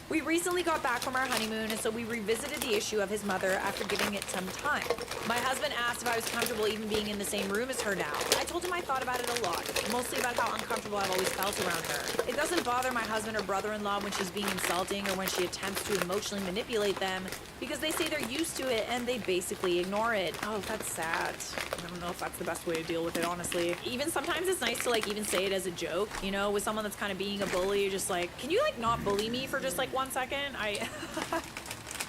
H: We recently got back from our honeymoon, and so we revisited the issue of his mother after giving it some time. My husband asked if I was comfortable even being in the same room as her now. I told him I thought about it a lot, mostly about how uncomfortable I've always felt around her. It doesn't bother my husband or brother-in-law when she's being insulting or when she attempts to emotionally manipulate them, because they say they're used to it and they basically ignore it. Oh, that's sad. I don't know if that's the best way to deal with it, honestly. Even sometimes it's nice to even say it as a joke, with someone that's kind of being a bully. You're just like, can you not bully me for just 1 second?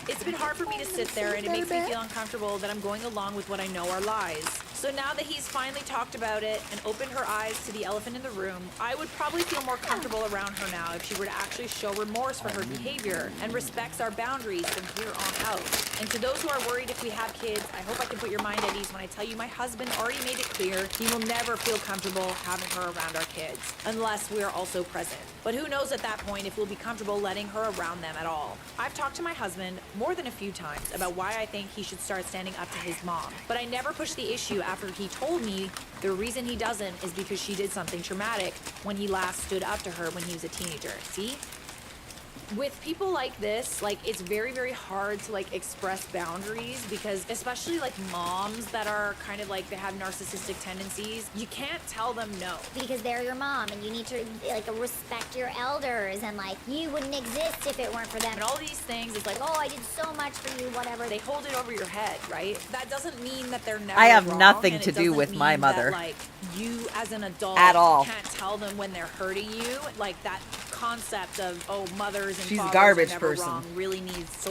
H: It's been hard for me to sit there, and it makes me feel uncomfortable that I'm going along with what I know are lies. So now that he's finally talked about it and opened her eyes to the elephant in the room, I would probably feel more comfortable around her now if she were to actually show remorse for her behavior and respects our boundaries from here on out. And to those who are worried if we have kids, I hope I can put your mind at ease when I tell you my husband already made it clear he will never feel comfortable having her around our kids, unless we are also present. But who knows at that point if we'll be comfortable letting her around them at all. I've talked to my husband more than a few times about why I think he should start standing up to his mom, but I never pushed the issue after he told me the reason he doesn't is because she did something traumatic when he last stood up to her when he was a teenager. See? With people like this, it's very, very hard to express boundaries, because especially moms that are kind of they have narcissistic tendencies, you can't tell them no.
P: Because they're your mom, and you need to respect your elders, and you wouldn't exist if it weren't for them.
H: And all these things is
P: oh, I did so much for you, whatever.
H: They hold it over your head, right? That doesn't mean that they're never
A: I have
H: wrong,
A: nothing
H: and
A: to
H: it
A: do
H: doesn't
A: with
H: mean
A: my mother.
H: That, you as an adult
A: at all
H: can't tell them when they're hurting you. That concept of mothers and
A: she's
H: fathers
A: garbage
H: are never
A: person.
H: Wrong really needs to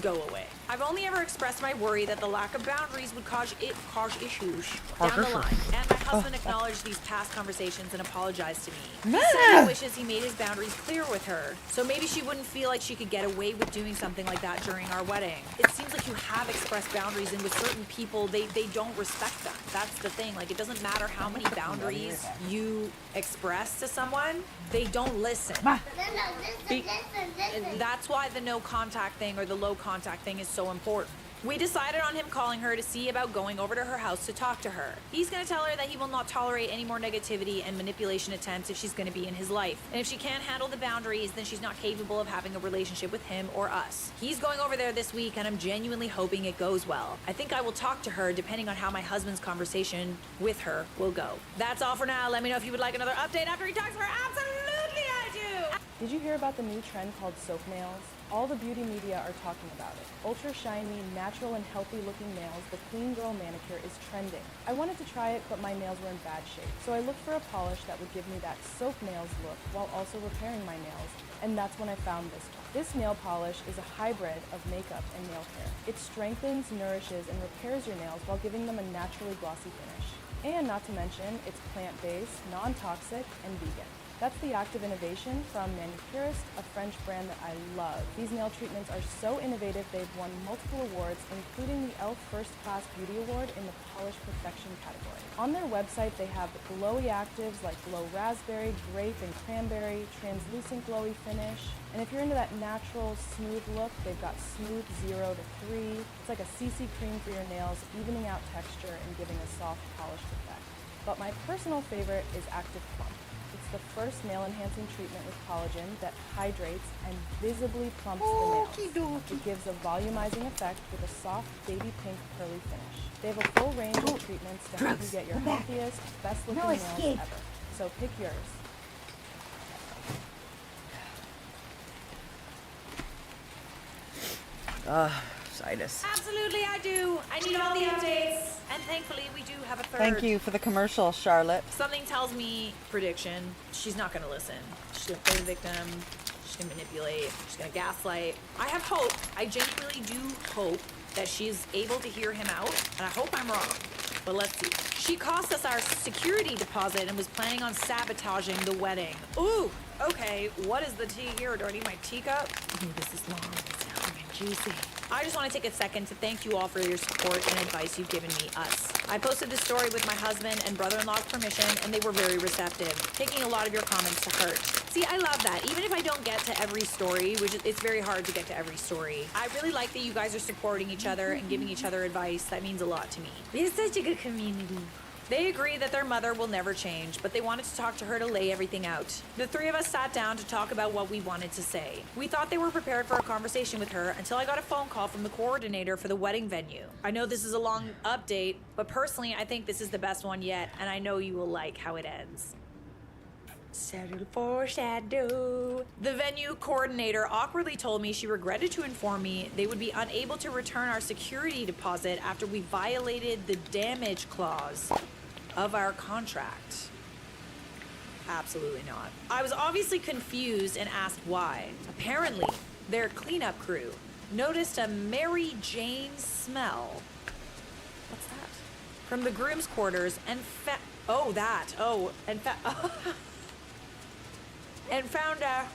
H: go away. I've only ever expressed my worry that the lack of boundaries would cause issues down the line, and my husband acknowledged these past conversations and apologized to me. He said he wishes he made his boundaries clear with her, so maybe she wouldn't feel like she could get away with doing something like that during our wedding. It seems like you have expressed boundaries, and with certain people, they don't respect them. That's the thing. It doesn't matter how many boundaries you express to someone, they don't listen. That's why the no contact thing or the low contact thing is so important. We decided on him calling her to see about going over to her house to talk to her. He's going to tell her that he will not tolerate any more negativity and manipulation attempts if she's going to be in his life. And if she can't handle the boundaries, then she's not capable of having a relationship with him or us. He's going over there this week, and I'm genuinely hoping it goes well. I think I will talk to her depending on how my husband's conversation with her will go. That's all for now. Let me know if you would like another update after he talks to her. Absolutely I do!
S: Did you hear about the new trend called soap nails? All the beauty media are talking about it. Ultra shiny, natural and healthy looking nails, the clean girl manicure is trending. I wanted to try it, but my nails were in bad shape. So I looked for a polish that would give me that soap nails look while also repairing my nails. And that's when I found this one. This nail polish is a hybrid of makeup and nail care. It strengthens, nourishes, and repairs your nails while giving them a naturally glossy finish. And not to mention, it's plant-based, non-toxic, and vegan. That's the active innovation from Manicurist, a French brand that I love. These nail treatments are so innovative they've won multiple awards, including the ELF First Class Beauty Award in the Polish Perfection category. On their website, they have glowy actives like Glow Raspberry, Grape, and Cranberry, translucent glowy finish. And if you're into that natural, smooth look, they've got Smooth 0 to 3. It's like a CC cream for your nails, evening out texture and giving a soft, polished effect. But my personal favorite is Active Plump. It's the first nail-enhancing treatment with collagen that hydrates and visibly plumps the nails. It gives a volumizing effect with a soft, baby pink, pearly finish. They have a full range of treatments to help you get your healthiest, best-looking nails ever. So pick yours.
A: Sinus.
H: Absolutely, I do. I need all the updates. And thankfully, we do have a third.
A: Thank you for the commercial, Charlotte.
H: Something tells me, prediction, she's not going to listen. She's going to play the victim. She's going to manipulate. She's going to gaslight. I have hope. I genuinely do hope that she's able to hear him out. And I hope I'm wrong. But let's see. She cost us our security deposit and was planning on sabotaging the wedding. Ooh, okay. What is the tea here? Do I need my teacup? Ooh, this is long. It's hard and juicy. I just want to take a second to thank you all for your support and advice you've given me, us. I posted this story with my husband and brother-in-law's permission, and they were very receptive, taking a lot of your comments to heart. See, I love that. Even if I don't get to every story, which it's very hard to get to every story, I really like that you guys are supporting each other and giving each other advice. That means a lot to me. It's such a good community. They agree that their mother will never change, but they wanted to talk to her to lay everything out. The three of us sat down to talk about what we wanted to say. We thought they were prepared for a conversation with her until I got a phone call from the coordinator for the wedding venue. I know this is a long update, but personally, I think this is the best one yet, and I know you will like how it ends. Subtle foreshadow. The venue coordinator awkwardly told me she regretted to inform me they would be unable to return our security deposit after we violated the damage clause of our contract. Absolutely not. I was obviously confused and asked why. Apparently, their cleanup crew noticed a Mary Jane smell. What's that? From the groom's quarters and and found a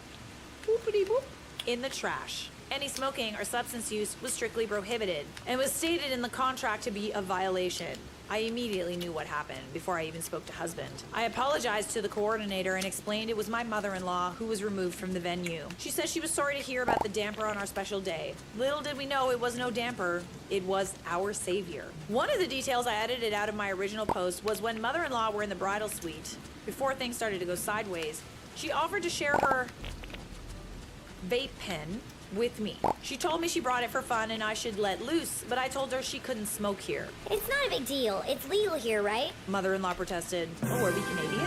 H: boopity boop in the trash. Any smoking or substance use was strictly prohibited and was stated in the contract to be a violation. I immediately knew what happened before I even spoke to husband. I apologized to the coordinator and explained it was my mother-in-law who was removed from the venue. She said she was sorry to hear about the damper on our special day. Little did we know it was no damper, it was our savior. One of the details I edited out of my original post was when mother-in-law were in the bridal suite. Before things started to go sideways, she offered to share her vape pen with me. She told me she brought it for fun and I should let loose, but I told her she couldn't smoke here.
P: It's not a big deal. It's legal here, right?
H: Mother-in-law protested. Oh, are we Canadian?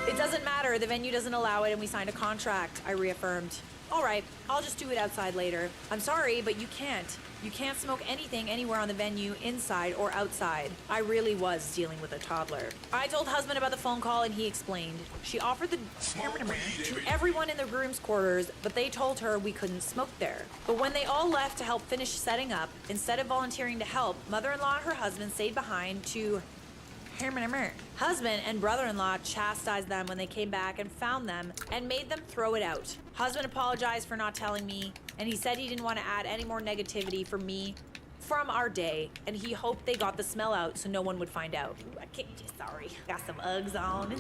H: It doesn't matter. The venue doesn't allow it and we signed a contract, I reaffirmed. All right, I'll just do it outside later. I'm sorry, but you can't. You can't smoke anything anywhere on the venue, inside or outside. I really was dealing with a toddler. I told husband about the phone call and he explained. She offered the to everyone in the groom's quarters, but they told her we couldn't smoke there. But when they all left to help finish setting up, instead of volunteering to help, mother-in-law and her husband stayed behind to husband and brother-in-law chastised them when they came back and found them and made them throw it out. Husband apologized for not telling me, and he said he didn't want to add any more negativity for me from our day, and he hoped they got the smell out so no one would find out. Ooh, I can't, sorry. Got some Uggs on.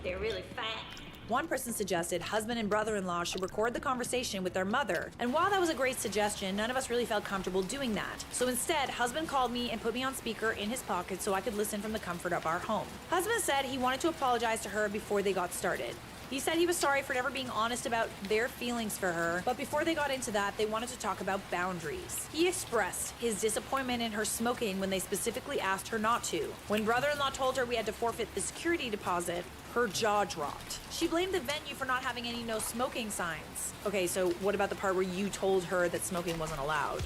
H: They're really fat. One person suggested husband and brother-in-law should record the conversation with their mother. And while that was a great suggestion, none of us really felt comfortable doing that. So instead, husband called me and put me on speaker in his pocket so I could listen from the comfort of our home. Husband said he wanted to apologize to her before they got started. He said he was sorry for never being honest about their feelings for her, but before they got into that, they wanted to talk about boundaries. He expressed his disappointment in her smoking when they specifically asked her not to. When brother-in-law told her we had to forfeit the security deposit, her jaw dropped. She blamed the venue for not having any no smoking signs. Okay, so what about the part where you told her that smoking wasn't allowed?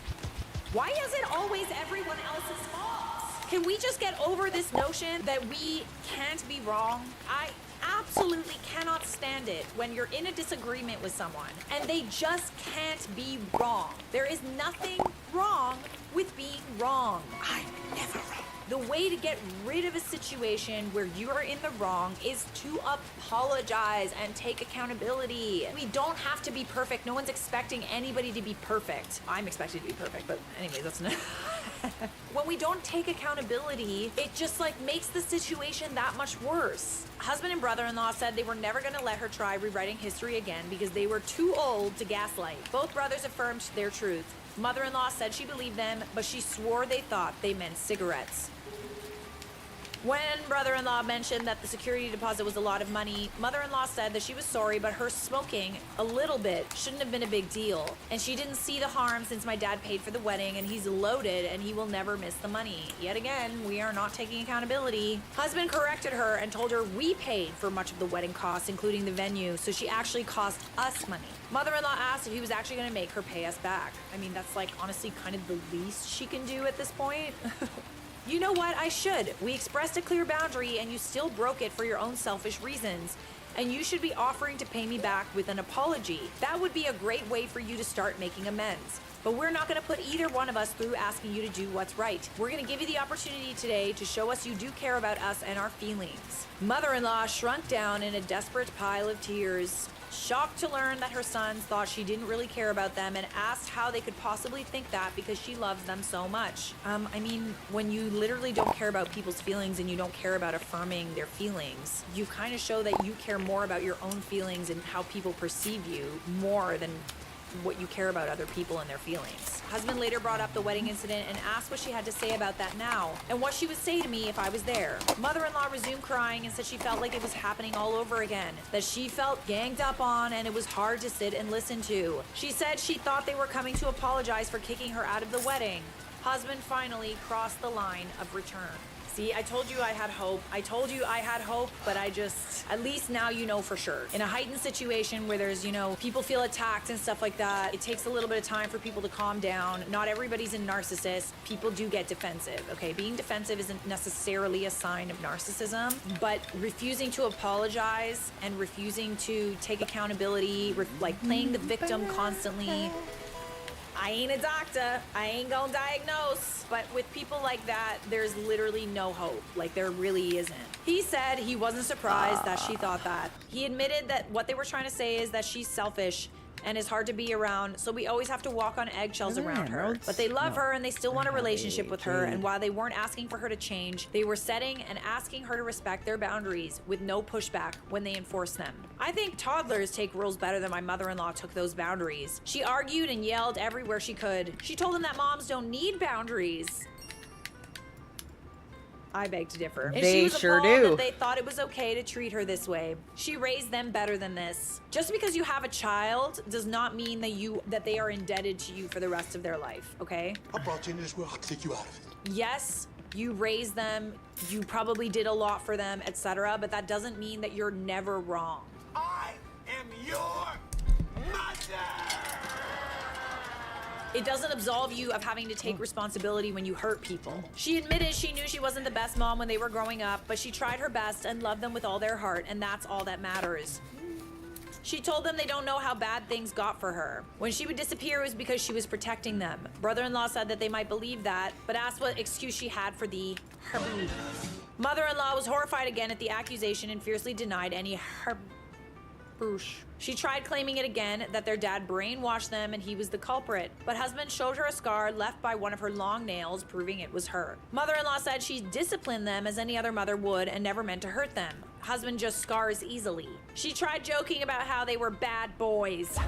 H: Why is it always everyone else's fault? Can we just get over this notion that we can't be wrong? I absolutely cannot stand it when you're in a disagreement with someone and they just can't be wrong. There is nothing wrong with being wrong. I'm never wrong. The way to get rid of a situation where you are in the wrong is to apologize and take accountability. We don't have to be perfect. No one's expecting anybody to be perfect. I'm expected to be perfect, but anyways, that's not... When we don't take accountability, it just like makes the situation that much worse. Husband and brother-in-law said they were never going to let her try rewriting history again because they were too old to gaslight. Both brothers affirmed their truth. Mother-in-law said she believed them, but she swore they thought they meant cigarettes. When brother-in-law mentioned that the security deposit was a lot of money, mother-in-law said that she was sorry, but her smoking a little bit shouldn't have been a big deal. And she didn't see the harm since my dad paid for the wedding and he's loaded and he will never miss the money. Yet again, we are not taking accountability. Husband corrected her and told her we paid for much of the wedding costs, including the venue, so she actually cost us money. Mother-in-law asked if he was actually going to make her pay us back. I mean, that's like honestly kind of the least she can do at this point. You know what? I should. We expressed a clear boundary and you still broke it for your own selfish reasons. And you should be offering to pay me back with an apology. That would be a great way for you to start making amends. But we're not going to put either one of us through asking you to do what's right. We're going to give you the opportunity today to show us you do care about us and our feelings. Mother-in-law shrunk down in a desperate pile of tears, shocked to learn that her sons thought she didn't really care about them and asked how they could possibly think that because she loves them so much. I mean, when you literally don't care about people's feelings and you don't care about affirming their feelings, you kind of show that you care more about your own feelings and how people perceive you more than what you care about other people and their feelings. Husband later brought up the wedding incident and asked what she had to say about that now and what she would say to me if I was there. Mother-in-law resumed crying and said she felt like it was happening all over again, that she felt ganged up on and it was hard to sit and listen to. She said she thought they were coming to apologize for kicking her out of the wedding. Husband finally crossed the line of return. See, I told you I had hope. But at least now you know for sure. In a heightened situation where there's, people feel attacked and stuff like that, it takes a little bit of time for people to calm down. Not everybody's a narcissist. People do get defensive, okay? Being defensive isn't necessarily a sign of narcissism, but refusing to apologize and refusing to take accountability, like playing the victim constantly. I ain't a doctor, I ain't gonna diagnose, but with people like that, there's literally no hope. Like, there really isn't. He said he wasn't surprised that she thought that. He admitted that what they were trying to say is that she's selfish and is hard to be around, so we always have to walk on eggshells around her. But they love her and they still want a relationship with her, and while they weren't asking for her to change, they were setting and asking her to respect their boundaries with no pushback when they enforce them. I think toddlers take rules better than my mother-in-law took those boundaries. She argued and yelled everywhere she could. She told them that moms don't need boundaries. I beg to differ. And
A: They
H: she was
A: sure
H: appalled
A: do.
H: that they thought it was okay to treat her this way. She raised them better than this. Just because you have a child does not mean that they are indebted to you for the rest of their life, okay?
T: I brought you into this world to take you out of it.
H: Yes, you raised them, you probably did a lot for them, etc., but that doesn't mean that you're never wrong.
T: I am your mother!
H: It doesn't absolve you of having to take responsibility when you hurt people. She admitted she knew she wasn't the best mom when they were growing up, but she tried her best and loved them with all their heart, and that's all that matters. She told them they don't know how bad things got for her. When she would disappear, it was because she was protecting them. Brother-in-law said that they might believe that, but asked what excuse she had for the herb. Mother-in-law was horrified again at the accusation and fiercely denied any herb. She tried claiming it again, that their dad brainwashed them and he was the culprit, but husband showed her a scar left by one of her long nails, proving it was her. Mother-in-law said she disciplined them as any other mother would and never meant to hurt them. Husband just scars easily. She tried joking about how they were bad boys.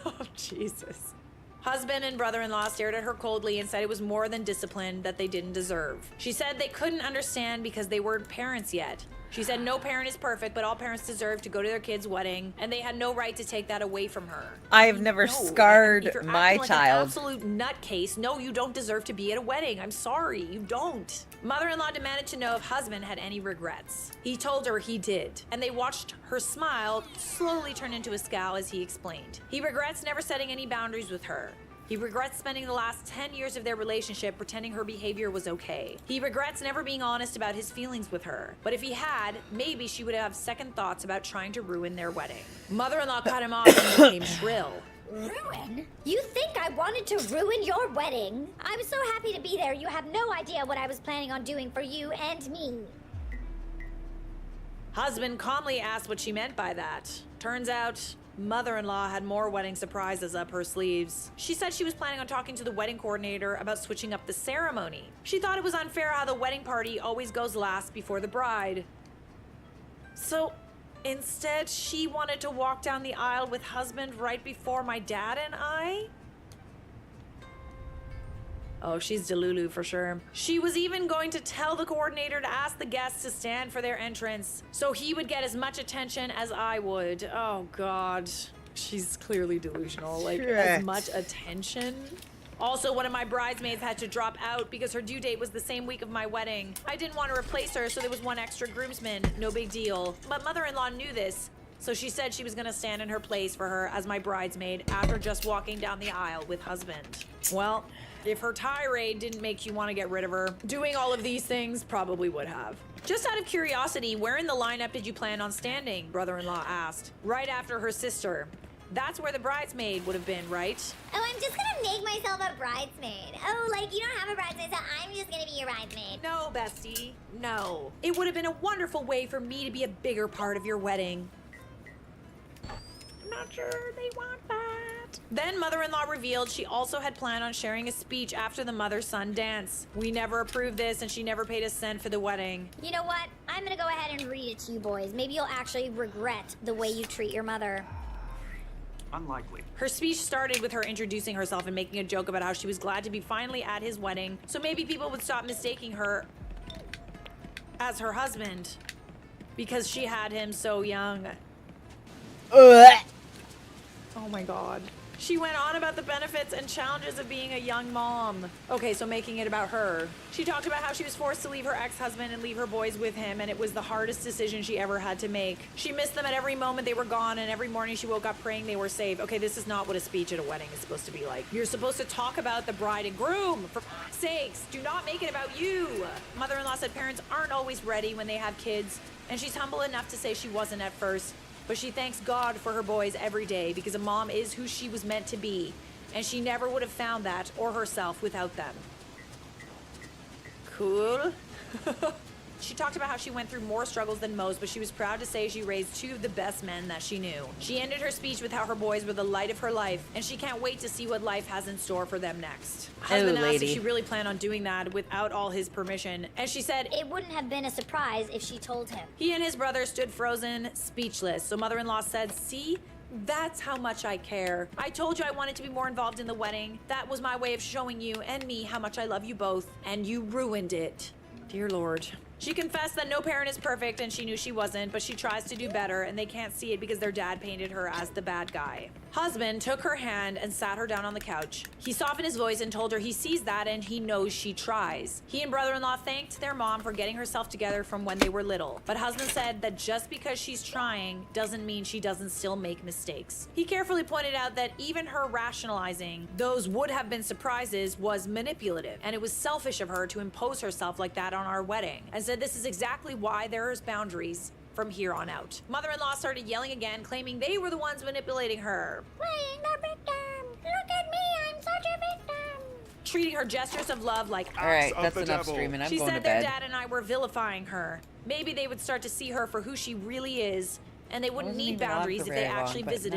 H: Oh, Jesus. Husband and brother-in-law stared at her coldly and said it was more than discipline that they didn't deserve. She said they couldn't understand because they weren't parents yet. She said no parent is perfect, but all parents deserve to go to their kid's wedding, and they had no right to take that away from her.
A: I've never scarred
H: if you're
A: my
H: acting like
A: child.
H: An absolute nutcase. No, you don't deserve to be at a wedding. I'm sorry, you don't. Mother-in-law demanded to know if husband had any regrets. He told her he did, and they watched her smile slowly turn into a scowl as he explained. He regrets never setting any boundaries with her. He regrets spending the last 10 years of their relationship pretending her behavior was okay. He regrets never being honest about his feelings with her. But if he had, maybe she would have second thoughts about trying to ruin their wedding. Mother-in-law cut him off and became shrill.
P: Ruin? You think I wanted to ruin your wedding? I was so happy to be there, you have no idea what I was planning on doing for you and me.
H: Husband calmly asked what she meant by that. Turns out, mother-in-law had more wedding surprises up her sleeves. She said she was planning on talking to the wedding coordinator about switching up the ceremony. She thought it was unfair how the wedding party always goes last before the bride. So instead, she wanted to walk down the aisle with husband right before my dad and I? Oh, she's Delulu for sure. She was even going to tell the coordinator to ask the guests to stand for their entrance so he would get as much attention as I would. Oh, God. She's clearly delusional. Like, as much attention? Also, one of my bridesmaids had to drop out because her due date was the same week of my wedding. I didn't want to replace her, so there was one extra groomsman. No big deal. But mother-in-law knew this, so she said she was going to stand in her place for her as my bridesmaid after just walking down the aisle with husband. Well, if her tirade didn't make you want to get rid of her, doing all of these things probably would have. Just out of curiosity, where in the lineup did you plan on standing? Brother-in-law asked. Right after her sister. That's where the bridesmaid would have been, right?
P: Oh, I'm just gonna make myself a bridesmaid. Oh, like you don't have a bridesmaid, so I'm just gonna be your bridesmaid.
H: No, bestie. No. It would have been a wonderful way for me to be a bigger part of your wedding. Not sure they want that. Then mother-in-law revealed she also had planned on sharing a speech after the mother-son dance. We never approved this, and she never paid a cent for the wedding.
P: You know what? I'm gonna go ahead and read it to you boys. Maybe you'll actually regret the way you treat your mother.
B: Unlikely.
H: Her speech started with her introducing herself and making a joke about how she was glad to be finally at his wedding, so maybe people would stop mistaking her as her husband because she had him so young. Oh my God. She went on about the benefits and challenges of being a young mom. Okay, so making it about her. She talked about how she was forced to leave her ex-husband and leave her boys with him, and it was the hardest decision she ever had to make. She missed them at every moment they were gone, and every morning she woke up praying they were safe. Okay, this is not what a speech at a wedding is supposed to be like. You're supposed to talk about the bride and groom, for sakes. Do not make it about you. Mother-in-law said parents aren't always ready when they have kids, and she's humble enough to say she wasn't at first. But she thanks God for her boys every day because a mom is who she was meant to be, and she never would have found that or herself without them. Cool. She talked about how she went through more struggles than most, but she was proud to say she raised two of the best men that she knew. She ended her speech with how her boys were the light of her life, and she can't wait to see what life has in store for them next. Husband asked if she really planned on doing that without all his permission, and she said
P: it wouldn't have been a surprise if she told him.
H: He and his brother stood frozen, speechless, so mother-in-law said, "See? That's how much I care. I told you I wanted to be more involved in the wedding. That was my way of showing you and me how much I love you both, and you ruined it." Dear Lord. She confessed that no parent is perfect and she knew she wasn't, but she tries to do better and they can't see it because their dad painted her as the bad guy. Husband took her hand and sat her down on the couch. He softened his voice and told her he sees that and he knows she tries. He and brother-in-law thanked their mom for getting herself together from when they were little, but husband said that just because she's trying doesn't mean she doesn't still make mistakes. He carefully pointed out that even her rationalizing those would have been surprises was manipulative, and it was selfish of her to impose herself like that on our wedding, and said this is exactly why there's boundaries from here on out. Mother-in-law started yelling again, claiming they were the ones manipulating her.
P: Playing the victim. Look at me, I'm such a victim.
H: Treating her gestures of love like acts
A: All right,
H: of
A: that's
H: the
A: enough
H: devil.
A: streaming. I'm
H: she
A: going
H: said
A: to
H: their
A: bed.
H: dad and I were vilifying her. Maybe they would start to see her for who she really is, and they wouldn't
A: wasn't
H: need
A: even on
H: boundaries
A: for
H: if they
A: very long,
H: actually
A: but
H: visited